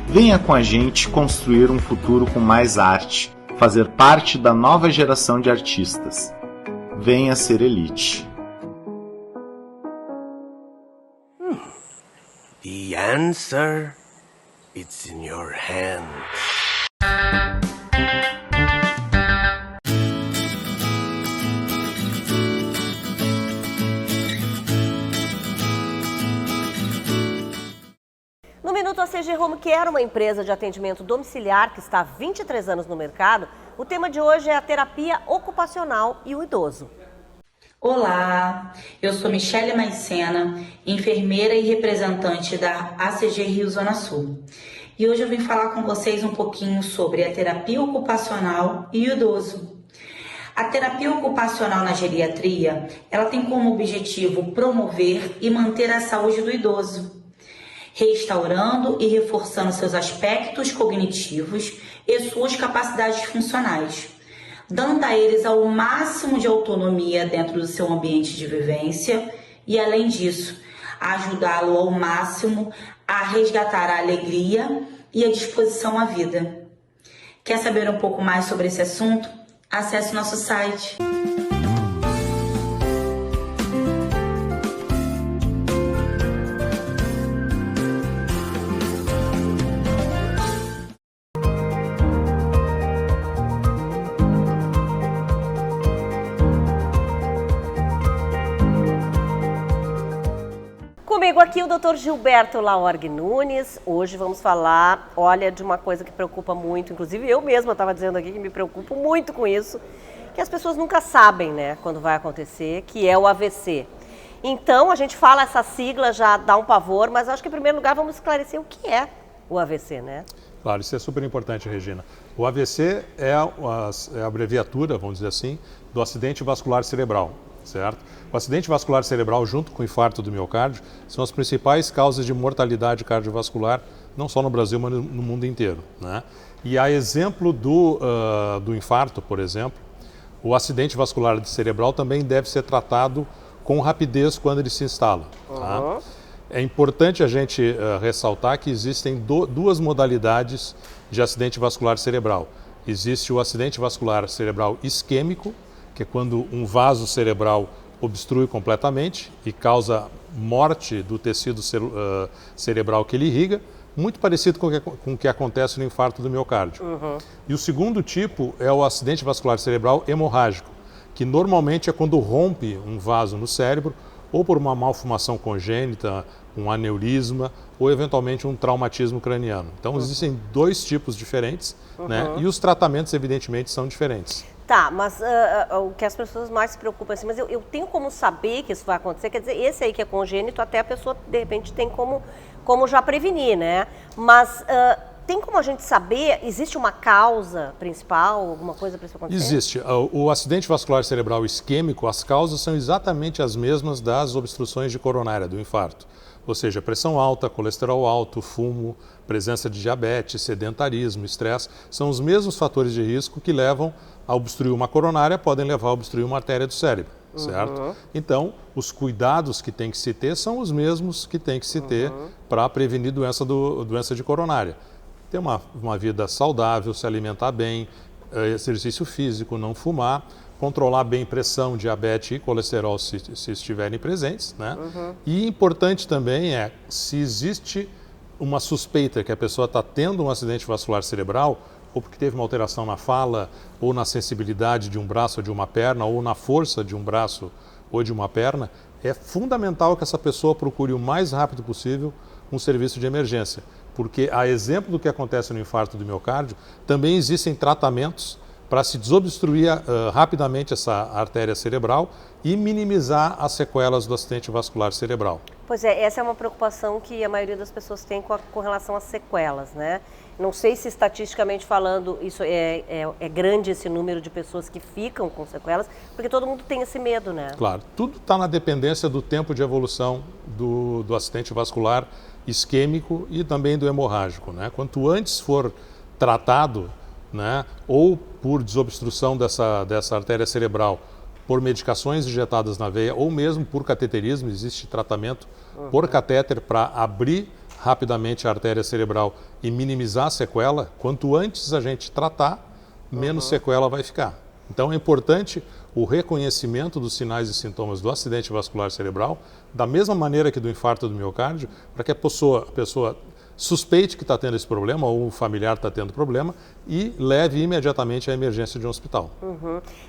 Venha com a gente construir um futuro com mais arte, fazer parte da nova geração de artistas. Venha ser Elite. The answer, it's in your hands. Minuto ACG Home Care, uma empresa de atendimento domiciliar que está há 23 anos no mercado, o tema de hoje é a terapia ocupacional e o idoso. Olá, eu sou Michele Maicena, enfermeira e representante da ACG Rio Zona Sul. E hoje eu vim falar com vocês um pouquinho sobre a terapia ocupacional e o idoso. A terapia ocupacional na geriatria, ela tem como objetivo promover e manter a saúde do idoso, restaurando e reforçando seus aspectos cognitivos e suas capacidades funcionais, dando a eles ao máximo de autonomia dentro do seu ambiente de vivência e, além disso, ajudá-lo ao máximo a resgatar a alegria e a disposição à vida. Quer saber um pouco mais sobre esse assunto? Acesse nosso site. Comigo aqui o Dr. Gilberto Laorgue Nunes. Hoje vamos falar, olha, de uma coisa que preocupa muito, inclusive eu mesma estava dizendo aqui que me preocupo muito com isso, que as pessoas nunca sabem, né, quando vai acontecer, que é o AVC. Então, a gente fala essa sigla, já dá um pavor, mas acho que em primeiro lugar vamos esclarecer o que é o AVC, né? Claro, isso é super importante, Regina. O AVC é a abreviatura, vamos dizer assim, do acidente vascular cerebral, certo? O acidente vascular cerebral, junto com o infarto do miocárdio, são as principais causas de mortalidade cardiovascular, não só no Brasil, mas no mundo inteiro, né? E a exemplo do infarto, por exemplo, o acidente vascular cerebral também deve ser tratado com rapidez quando ele se instala. Tá? É importante a gente ressaltar que existem duas modalidades de acidente vascular cerebral. Existe o acidente vascular cerebral isquêmico, que é quando um vaso cerebral obstrui completamente e causa morte do tecido cerebral que ele irriga, muito parecido com o que acontece no infarto do miocárdio. E o segundo tipo é o acidente vascular cerebral hemorrágico, que normalmente é quando rompe um vaso no cérebro, ou por uma malformação congênita, um aneurisma, ou eventualmente um traumatismo craniano. Então existem dois tipos diferentes, né? E os tratamentos, evidentemente, são diferentes. Tá, mas o que as pessoas mais se preocupam assim, mas eu tenho como saber que isso vai acontecer? Quer dizer, esse aí que é congênito, até a pessoa, de repente, tem como já prevenir, né? Mas tem como a gente saber, existe uma causa principal, alguma coisa para isso acontecer? Existe. O acidente vascular cerebral isquêmico, as causas são exatamente as mesmas das obstruções de coronária, do infarto. Ou seja, pressão alta, colesterol alto, fumo, presença de diabetes, sedentarismo, estresse, são os mesmos fatores de risco que levam a obstruir uma coronária, podem levar a obstruir uma artéria do cérebro, certo? Então, os cuidados que tem que se ter são os mesmos que tem que se ter para prevenir doença de coronária. Ter uma vida saudável, se alimentar bem, exercício físico, não fumar, controlar bem pressão, diabetes e colesterol se estiverem presentes, né? E importante também é, se existe uma suspeita que a pessoa está tendo um acidente vascular cerebral, ou porque teve uma alteração na fala, ou na sensibilidade de um braço ou de uma perna, ou na força de um braço ou de uma perna, é fundamental que essa pessoa procure o mais rápido possível um serviço de emergência. Porque, a exemplo do que acontece no infarto do miocárdio, também existem tratamentos para se desobstruir rapidamente essa artéria cerebral e minimizar as sequelas do acidente vascular cerebral. Pois é, essa é uma preocupação que a maioria das pessoas tem com relação às sequelas, né? Não sei se estatisticamente falando isso é grande esse número de pessoas que ficam com sequelas, porque todo mundo tem esse medo, né? Claro, tudo está na dependência do tempo de evolução do acidente vascular isquêmico e também do hemorrágico, né? Quanto antes for tratado, né, ou por desobstrução dessa artéria cerebral, por medicações injetadas na veia, ou mesmo por cateterismo, existe tratamento por catéter para abrir rapidamente a artéria cerebral e minimizar a sequela. Quanto antes a gente tratar, menos sequela vai ficar. Então é importante o reconhecimento dos sinais e sintomas do acidente vascular cerebral, da mesma maneira que do infarto do miocárdio, para que a pessoa suspeite que está tendo esse problema ou o familiar está tendo problema e leve imediatamente à emergência de um hospital.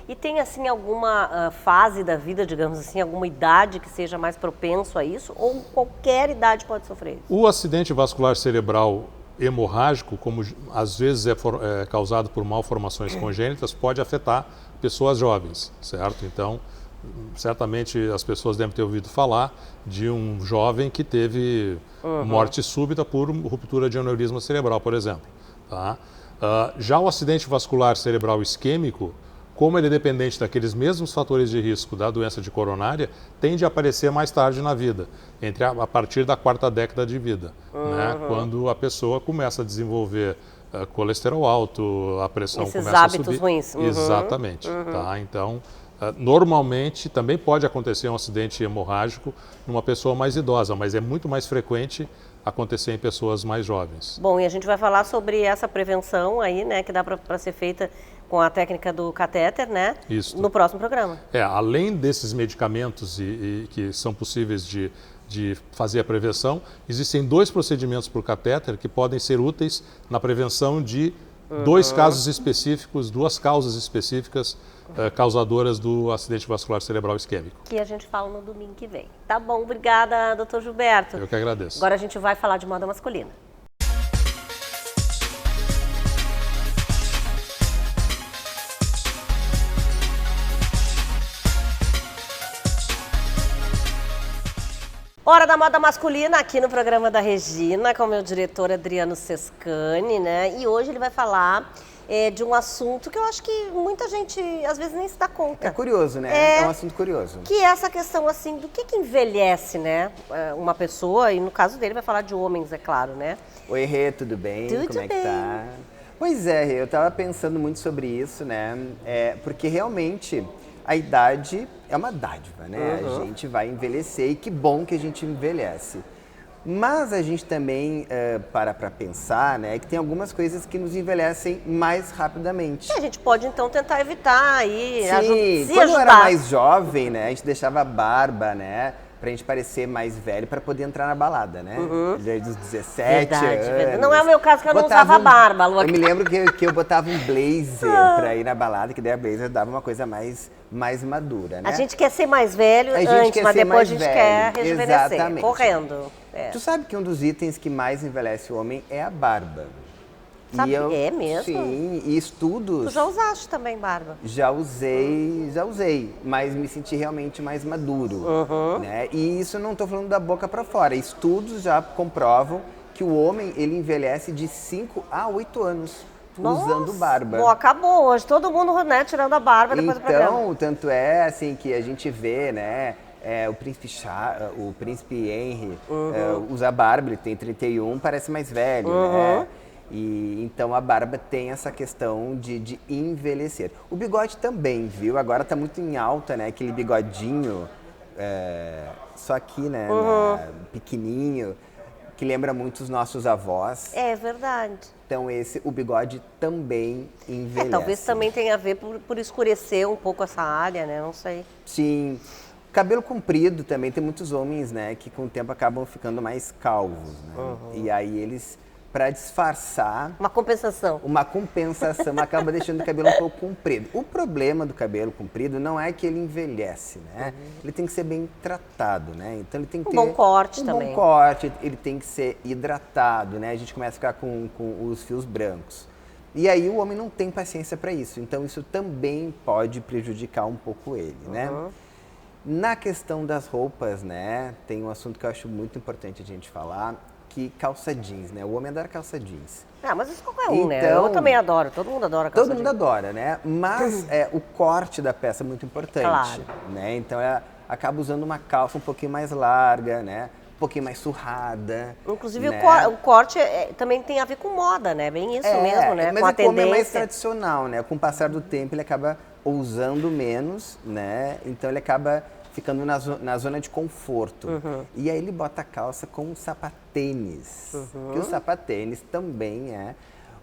E tem assim alguma fase da vida, digamos assim, alguma idade que seja mais propenso a isso ou qualquer idade pode sofrer isso? O acidente vascular cerebral hemorrágico, como às vezes é causado por malformações congênitas, pode afetar pessoas jovens, certo? Então, certamente as pessoas devem ter ouvido falar de um jovem que teve morte súbita por ruptura de aneurisma cerebral, por exemplo. Tá? Já o acidente vascular cerebral isquêmico, como ele é dependente daqueles mesmos fatores de risco da doença de coronária, tende a aparecer mais tarde na vida, a partir da 4ª década de vida, né? Quando a pessoa começa a desenvolver colesterol alto, a pressão começa a subir. Esses hábitos ruins. Exatamente. Tá? Então, normalmente também pode acontecer um acidente hemorrágico numa pessoa mais idosa, mas é muito mais frequente acontecer em pessoas mais jovens. Bom, e a gente vai falar sobre essa prevenção aí, né, que dá para ser feita com a técnica do catéter, né? Isso. No próximo programa. Além desses medicamentos e que são possíveis de fazer a prevenção, existem 2 procedimentos por catéter que podem ser úteis na prevenção de 2 casos específicos, 2 causas específicas causadoras do acidente vascular cerebral isquêmico. Que a gente fala no domingo que vem. Tá bom, obrigada, Dr. Gilberto. Eu que agradeço. Agora a gente vai falar de moda masculina. Hora da moda masculina aqui no programa da Regina, com o meu diretor Adriano Sescani, né? E hoje ele vai falar de um assunto que eu acho que muita gente às vezes nem se dá conta. É curioso, né? É um assunto curioso. Que é essa questão assim do que envelhece, né? Uma pessoa, e no caso dele vai falar de homens, é claro, né? Oi, Rê, tudo bem? Tudo Como é bem. que tá? Pois é, Rê, eu tava pensando muito sobre isso, né? Porque realmente a idade é uma dádiva, né? A gente vai envelhecer e que bom que a gente envelhece. Mas a gente também para pensar, né, que tem algumas coisas que nos envelhecem mais rapidamente. A gente pode então tentar evitar aí, Sim, quando eu era mais jovem, né, a gente deixava a barba, né, pra gente parecer mais velho para poder entrar na balada, né? Desde os 17 anos. Não é o meu caso que eu não usava barba, Lu. Eu me lembro que eu botava um blazer pra ir na balada, que daí a blazer dava uma coisa mais madura, né? A gente quer ser mais velho antes, mas depois a gente quer rejuvenescer, exatamente. correndo. Tu sabe que um dos itens que mais envelhece o homem é a barba. Sabe, é mesmo? Sim, e estudos... Tu já usaste também barba? Já usei, mas me senti realmente mais maduro, né? E isso não estou falando da boca para fora, estudos já comprovam que o homem, ele envelhece de 5 a 8 anos usando barba. Bom, acabou hoje, todo mundo, né, tirando a barba depois do programa. Então, tanto é assim que a gente vê, né, o príncipe Henry usa barba, ele tem 31, parece mais velho, né? E então a barba tem essa questão de envelhecer. O bigode também, viu? Agora tá muito em alta, né? Aquele bigodinho, só aqui, né? Pequenininho, que lembra muito os nossos avós. É verdade. Então o bigode também envelhece. Talvez também tenha a ver por escurecer um pouco essa área, né? Não sei. Sim. Cabelo comprido também, tem muitos homens, né? Que com o tempo acabam ficando mais calvos, né? E aí eles... para disfarçar... Uma compensação, acaba deixando o cabelo um pouco comprido. O problema do cabelo comprido não é que ele envelhece, né? Ele tem que ser bem tratado, né? Então ele tem que ter... bom corte também. Um bom corte, ele tem que ser hidratado, né? A gente começa a ficar com os fios brancos. E aí o homem não tem paciência para isso, então isso também pode prejudicar um pouco ele, né? Na questão das roupas, né? Tem um assunto que eu acho muito importante a gente falar, que calça jeans, né? O homem adora calça jeans. Mas isso qualquer um, né? Eu também adoro, todo mundo adora calça jeans. Todo mundo adora, né? Mas o corte da peça é muito importante, claro, né? Então acaba usando uma calça um pouquinho mais larga, né? Um pouquinho mais surrada. Inclusive né? o corte também tem a ver com moda, né? Bem isso mesmo, né? Mas com a o homem é mais tendência. tradicional, né? Com o passar do tempo ele acaba usando menos, né? Então ele acaba ficando na zona de conforto. E aí ele bota a calça com um sapatênis. Que o sapatênis também é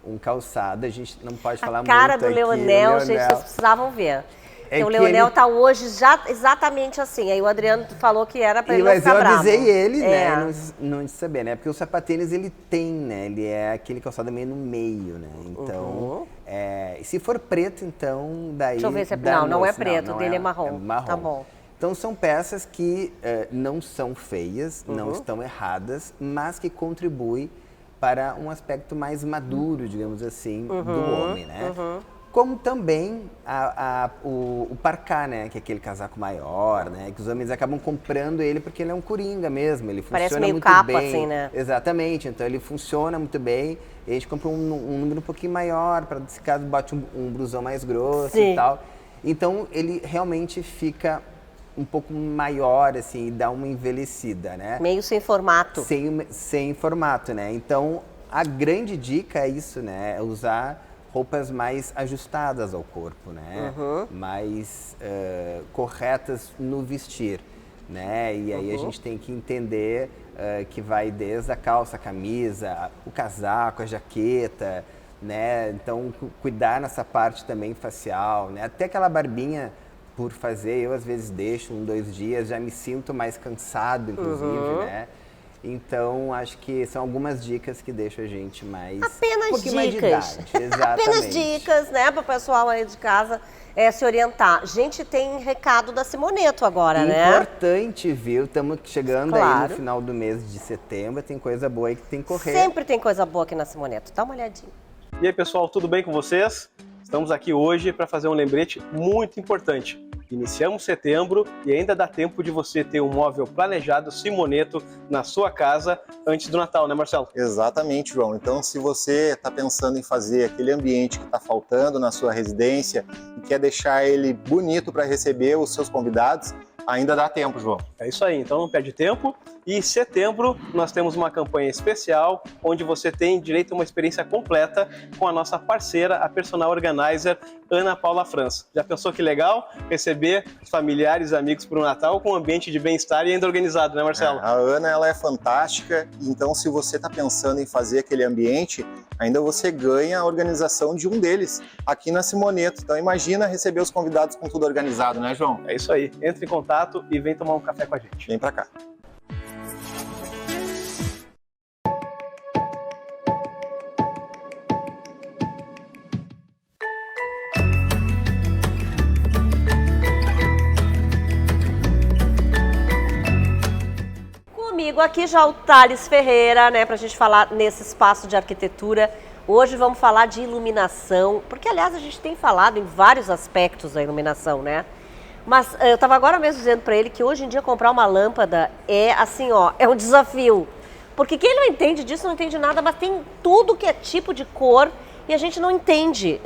um calçado, a gente não pode falar muito aqui. A cara do aqui, Leonel, gente, vocês precisavam ver. Então o Leonel tá hoje já exatamente assim. Aí o Adriano falou que era para ele não ficar bravo. Mas eu avisei ele, né, não de saber, né? Porque o sapatênis, ele tem, né? Ele é aquele calçado meio no meio, né? Então, se for preto, então daí... Deixa eu ver se é... Não é preto, o dele é marrom. É marrom. Tá bom. Então são peças que não são feias, não estão erradas, mas que contribuem para um aspecto mais maduro, digamos assim, do homem, né? Como também o parká, né? Que é aquele casaco maior, né? Que os homens acabam comprando ele porque ele é um coringa mesmo, ele funciona meio muito capa, bem. assim, né? Exatamente, então ele funciona muito bem. E a gente compra um número um pouquinho maior, para se caso bote um blusão mais grosso e tal. Então ele realmente fica um pouco maior, assim, e dá uma envelhecida, né? Meio sem formato. Sem formato, né? Então, a grande dica é isso, né? É usar roupas mais ajustadas ao corpo, né? Mais corretas no vestir, né? E aí a gente tem que entender que vai desde a calça, a camisa, o casaco, a jaqueta, né? Então, cuidar nessa parte também facial, né? Até aquela barbinha por fazer, eu às vezes deixo 2 dias, já me sinto mais cansado, inclusive, né? Então, acho que são algumas dicas que deixam a gente mais... Apenas dicas. Mais de idade, exatamente. Apenas dicas, né, para o pessoal aí de casa se orientar. Gente, tem recado da Simoneto agora, né? Importante, viu? Estamos chegando aí no final do mês de setembro, tem coisa boa aí que tem que correr. Sempre tem coisa boa aqui na Simoneto, dá uma olhadinha. E aí, pessoal, tudo bem com vocês? Estamos aqui hoje para fazer um lembrete muito importante. Iniciamos setembro e ainda dá tempo de você ter um móvel planejado Simoneto na sua casa antes do Natal, né, Marcelo? Exatamente, João. Então, se você está pensando em fazer aquele ambiente que está faltando na sua residência e quer deixar ele bonito para receber os seus convidados, ainda dá tempo, João. É isso aí, então não perde tempo. E em setembro nós temos uma campanha especial onde você tem direito a uma experiência completa com a nossa parceira, a personal organizer Ana Paula França. Já pensou que legal receber familiares e amigos para o Natal com um ambiente de bem-estar e ainda organizado, né, Marcelo? A Ana, ela é fantástica, então se você está pensando em fazer aquele ambiente, ainda você ganha a organização de um deles aqui na Simoneto. Então imagina receber os convidados com tudo organizado, né, João? É isso aí. Entre em contato e vem tomar um café com a gente. Vem para cá. Comigo aqui já o Thales Ferreira, né, pra gente falar nesse espaço de arquitetura. Hoje vamos falar de iluminação, porque aliás a gente tem falado em vários aspectos da iluminação, né? Mas eu tava agora mesmo dizendo para ele que hoje em dia comprar uma lâmpada é assim, ó, é um desafio. Porque quem não entende disso não entende nada, mas tem tudo que é tipo de cor e a gente não entende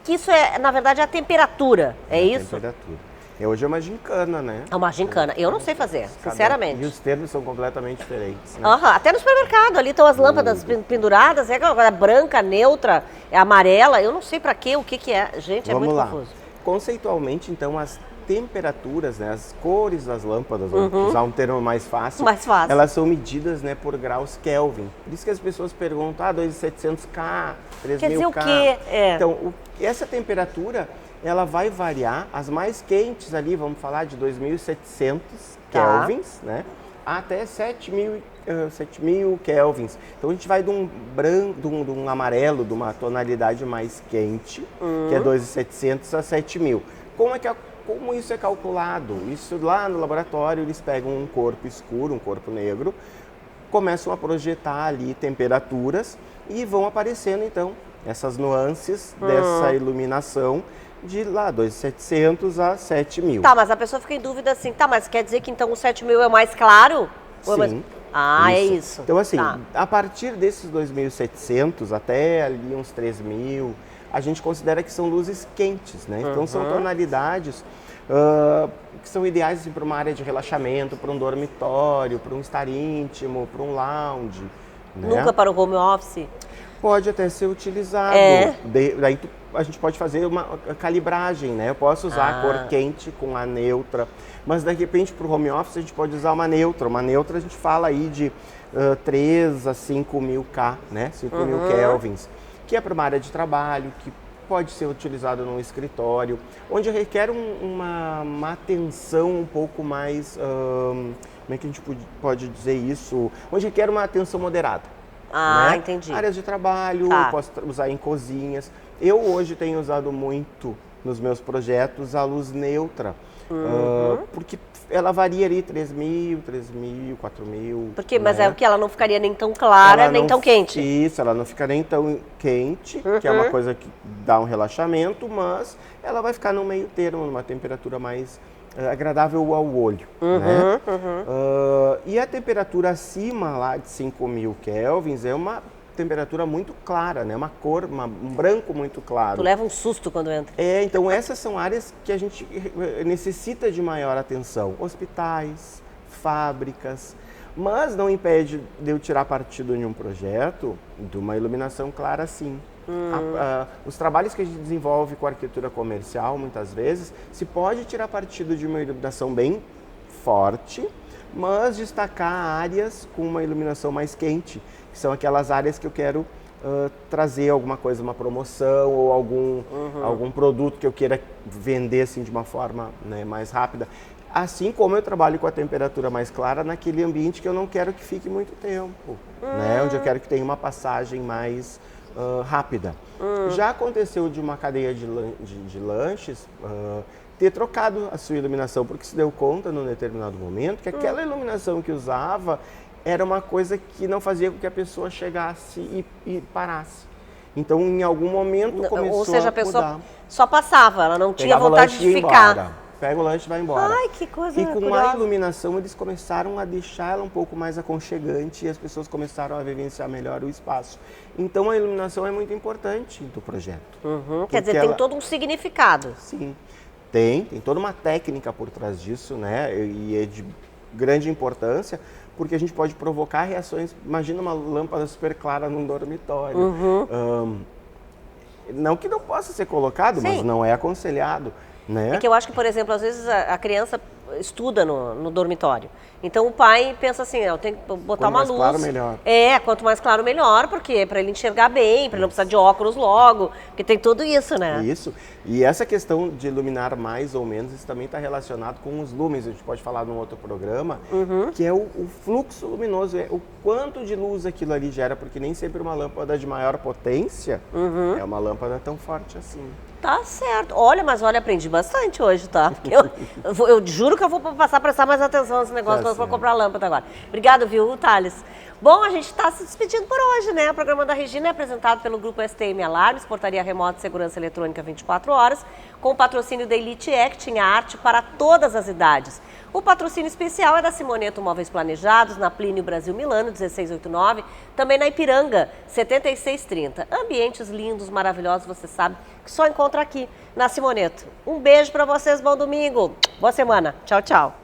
que isso é, na verdade, a temperatura, é isso? Temperatura. E hoje é uma gincana, né? É uma gincana. Eu não sei fazer, sinceramente. E os termos são completamente diferentes, né? Até no supermercado, ali estão as lâmpadas penduradas, é aquela branca, neutra, é amarela, eu não sei para quê, o que que é. Gente, é muito confuso. Conceitualmente, então, as temperaturas, né, as cores das lâmpadas, vamos usar um termo mais fácil, elas são medidas, né, por graus Kelvin. Por isso que as pessoas perguntam, 2.700K, 3.000K. Quer dizer o quê? Então, essa temperatura, ela vai variar, as mais quentes ali, vamos falar de 2.700 kelvins, né, até 7.000 kelvins. Então a gente vai de um branco, de um amarelo, de uma tonalidade mais quente, que é 2.700 a 7.000. Como isso é calculado? Isso lá no laboratório, eles pegam um corpo escuro, um corpo negro, começam a projetar ali temperaturas e vão aparecendo então essas nuances dessa iluminação de lá 2.700 a 7.000. Tá, mas a pessoa fica em dúvida assim, tá, mas quer dizer que então o 7.000 é o mais claro? Sim. É isso. Então assim, a partir desses 2.700 até ali uns 3.000, a gente considera que são luzes quentes, né? Então são tonalidades que são ideais assim, para uma área de relaxamento, para um dormitório, para um estar íntimo, para um lounge. Né? Nunca para o home office? Pode até ser utilizado. Daí a gente pode fazer uma calibragem, né? Eu posso usar a cor quente com a neutra, mas de repente para o home office a gente pode usar uma neutra. Uma neutra a gente fala aí de 3 a 5.000 K, né? 5.000 kelvins, que é para uma área de trabalho, que pode ser utilizada num escritório, onde requer uma atenção um pouco mais, como é que a gente pode dizer isso? Onde requer uma atenção moderada. Né? Entendi. Áreas de trabalho, posso usar em cozinhas. Eu hoje tenho usado muito nos meus projetos a luz neutra, porque ela varia ali 3.000, 4.000. Porque, mas é o que ela não ficaria nem tão clara, nem tão quente. Isso, ela não fica nem tão quente, que é uma coisa que dá um relaxamento, mas ela vai ficar no meio termo, numa temperatura mais agradável ao olho. Né? E a temperatura acima lá de 5.000 kelvins é uma temperatura muito clara, né? Uma cor, um branco muito claro. Tu leva um susto quando entra. Então essas são áreas que a gente necessita de maior atenção. Hospitais, fábricas, mas não impede de eu tirar partido de um projeto de uma iluminação clara, sim. Os trabalhos que a gente desenvolve com arquitetura comercial, muitas vezes, se pode tirar partido de uma iluminação bem forte, mas destacar áreas com uma iluminação mais quente, que são aquelas áreas que eu quero trazer alguma coisa, uma promoção ou algum produto que eu queira vender assim, de uma forma, né, mais rápida. Assim como eu trabalho com a temperatura mais clara naquele ambiente que eu não quero que fique muito tempo, né, onde eu quero que tenha uma passagem mais rápida. Já aconteceu de uma cadeia de lanches ter trocado a sua iluminação, porque se deu conta num determinado momento que aquela iluminação que usava era uma coisa que não fazia com que a pessoa chegasse e parasse. Então, em algum momento, começou a mudar. Ou seja, a pessoa só passava, ela não tinha vontade de ficar. Pega o lanche e vai embora. Ai, que coisa E com curiosa. a iluminação, eles começaram a deixar ela um pouco mais aconchegante e as pessoas começaram a vivenciar melhor o espaço. Então, a iluminação é muito importante do projeto. Quer dizer, tem todo um significado. Sim, tem toda uma técnica por trás disso, né? E é de grande importância, porque a gente pode provocar reações. Imagina uma lâmpada super clara num dormitório. Não que não possa ser colocado, mas não é aconselhado. Né? É que eu acho que, por exemplo, às vezes a criança estuda no dormitório. Então o pai pensa assim, eu tenho que botar uma luz. Quanto mais claro, melhor. Quanto mais claro, melhor, porque para ele enxergar bem, para ele não precisar de óculos logo, porque tem tudo isso, né? Isso. E essa questão de iluminar mais ou menos, isso também está relacionado com os lumens. A gente pode falar num outro programa, que é o fluxo luminoso, o quanto de luz aquilo ali gera, porque nem sempre uma lâmpada de maior potência é uma lâmpada tão forte assim. Tá certo. Olha, aprendi bastante hoje, tá? Porque eu juro que eu vou passar a prestar mais atenção nesse negócio quando eu for comprar lâmpada agora. Obrigado, viu, Thales? Bom, a gente está se despedindo por hoje, né? O programa da Regina é apresentado pelo Grupo STM Alarmes, Portaria Remota de Segurança Eletrônica 24 horas, com o patrocínio da Elite Acting, a arte para todas as idades. O patrocínio especial é da Simoneto Móveis Planejados, na Plínio Brasil Milano, 1689, também na Ipiranga, 7630. Ambientes lindos, maravilhosos, você sabe que só encontra aqui na Simoneto. Um beijo para vocês, bom domingo, boa semana. Tchau, tchau.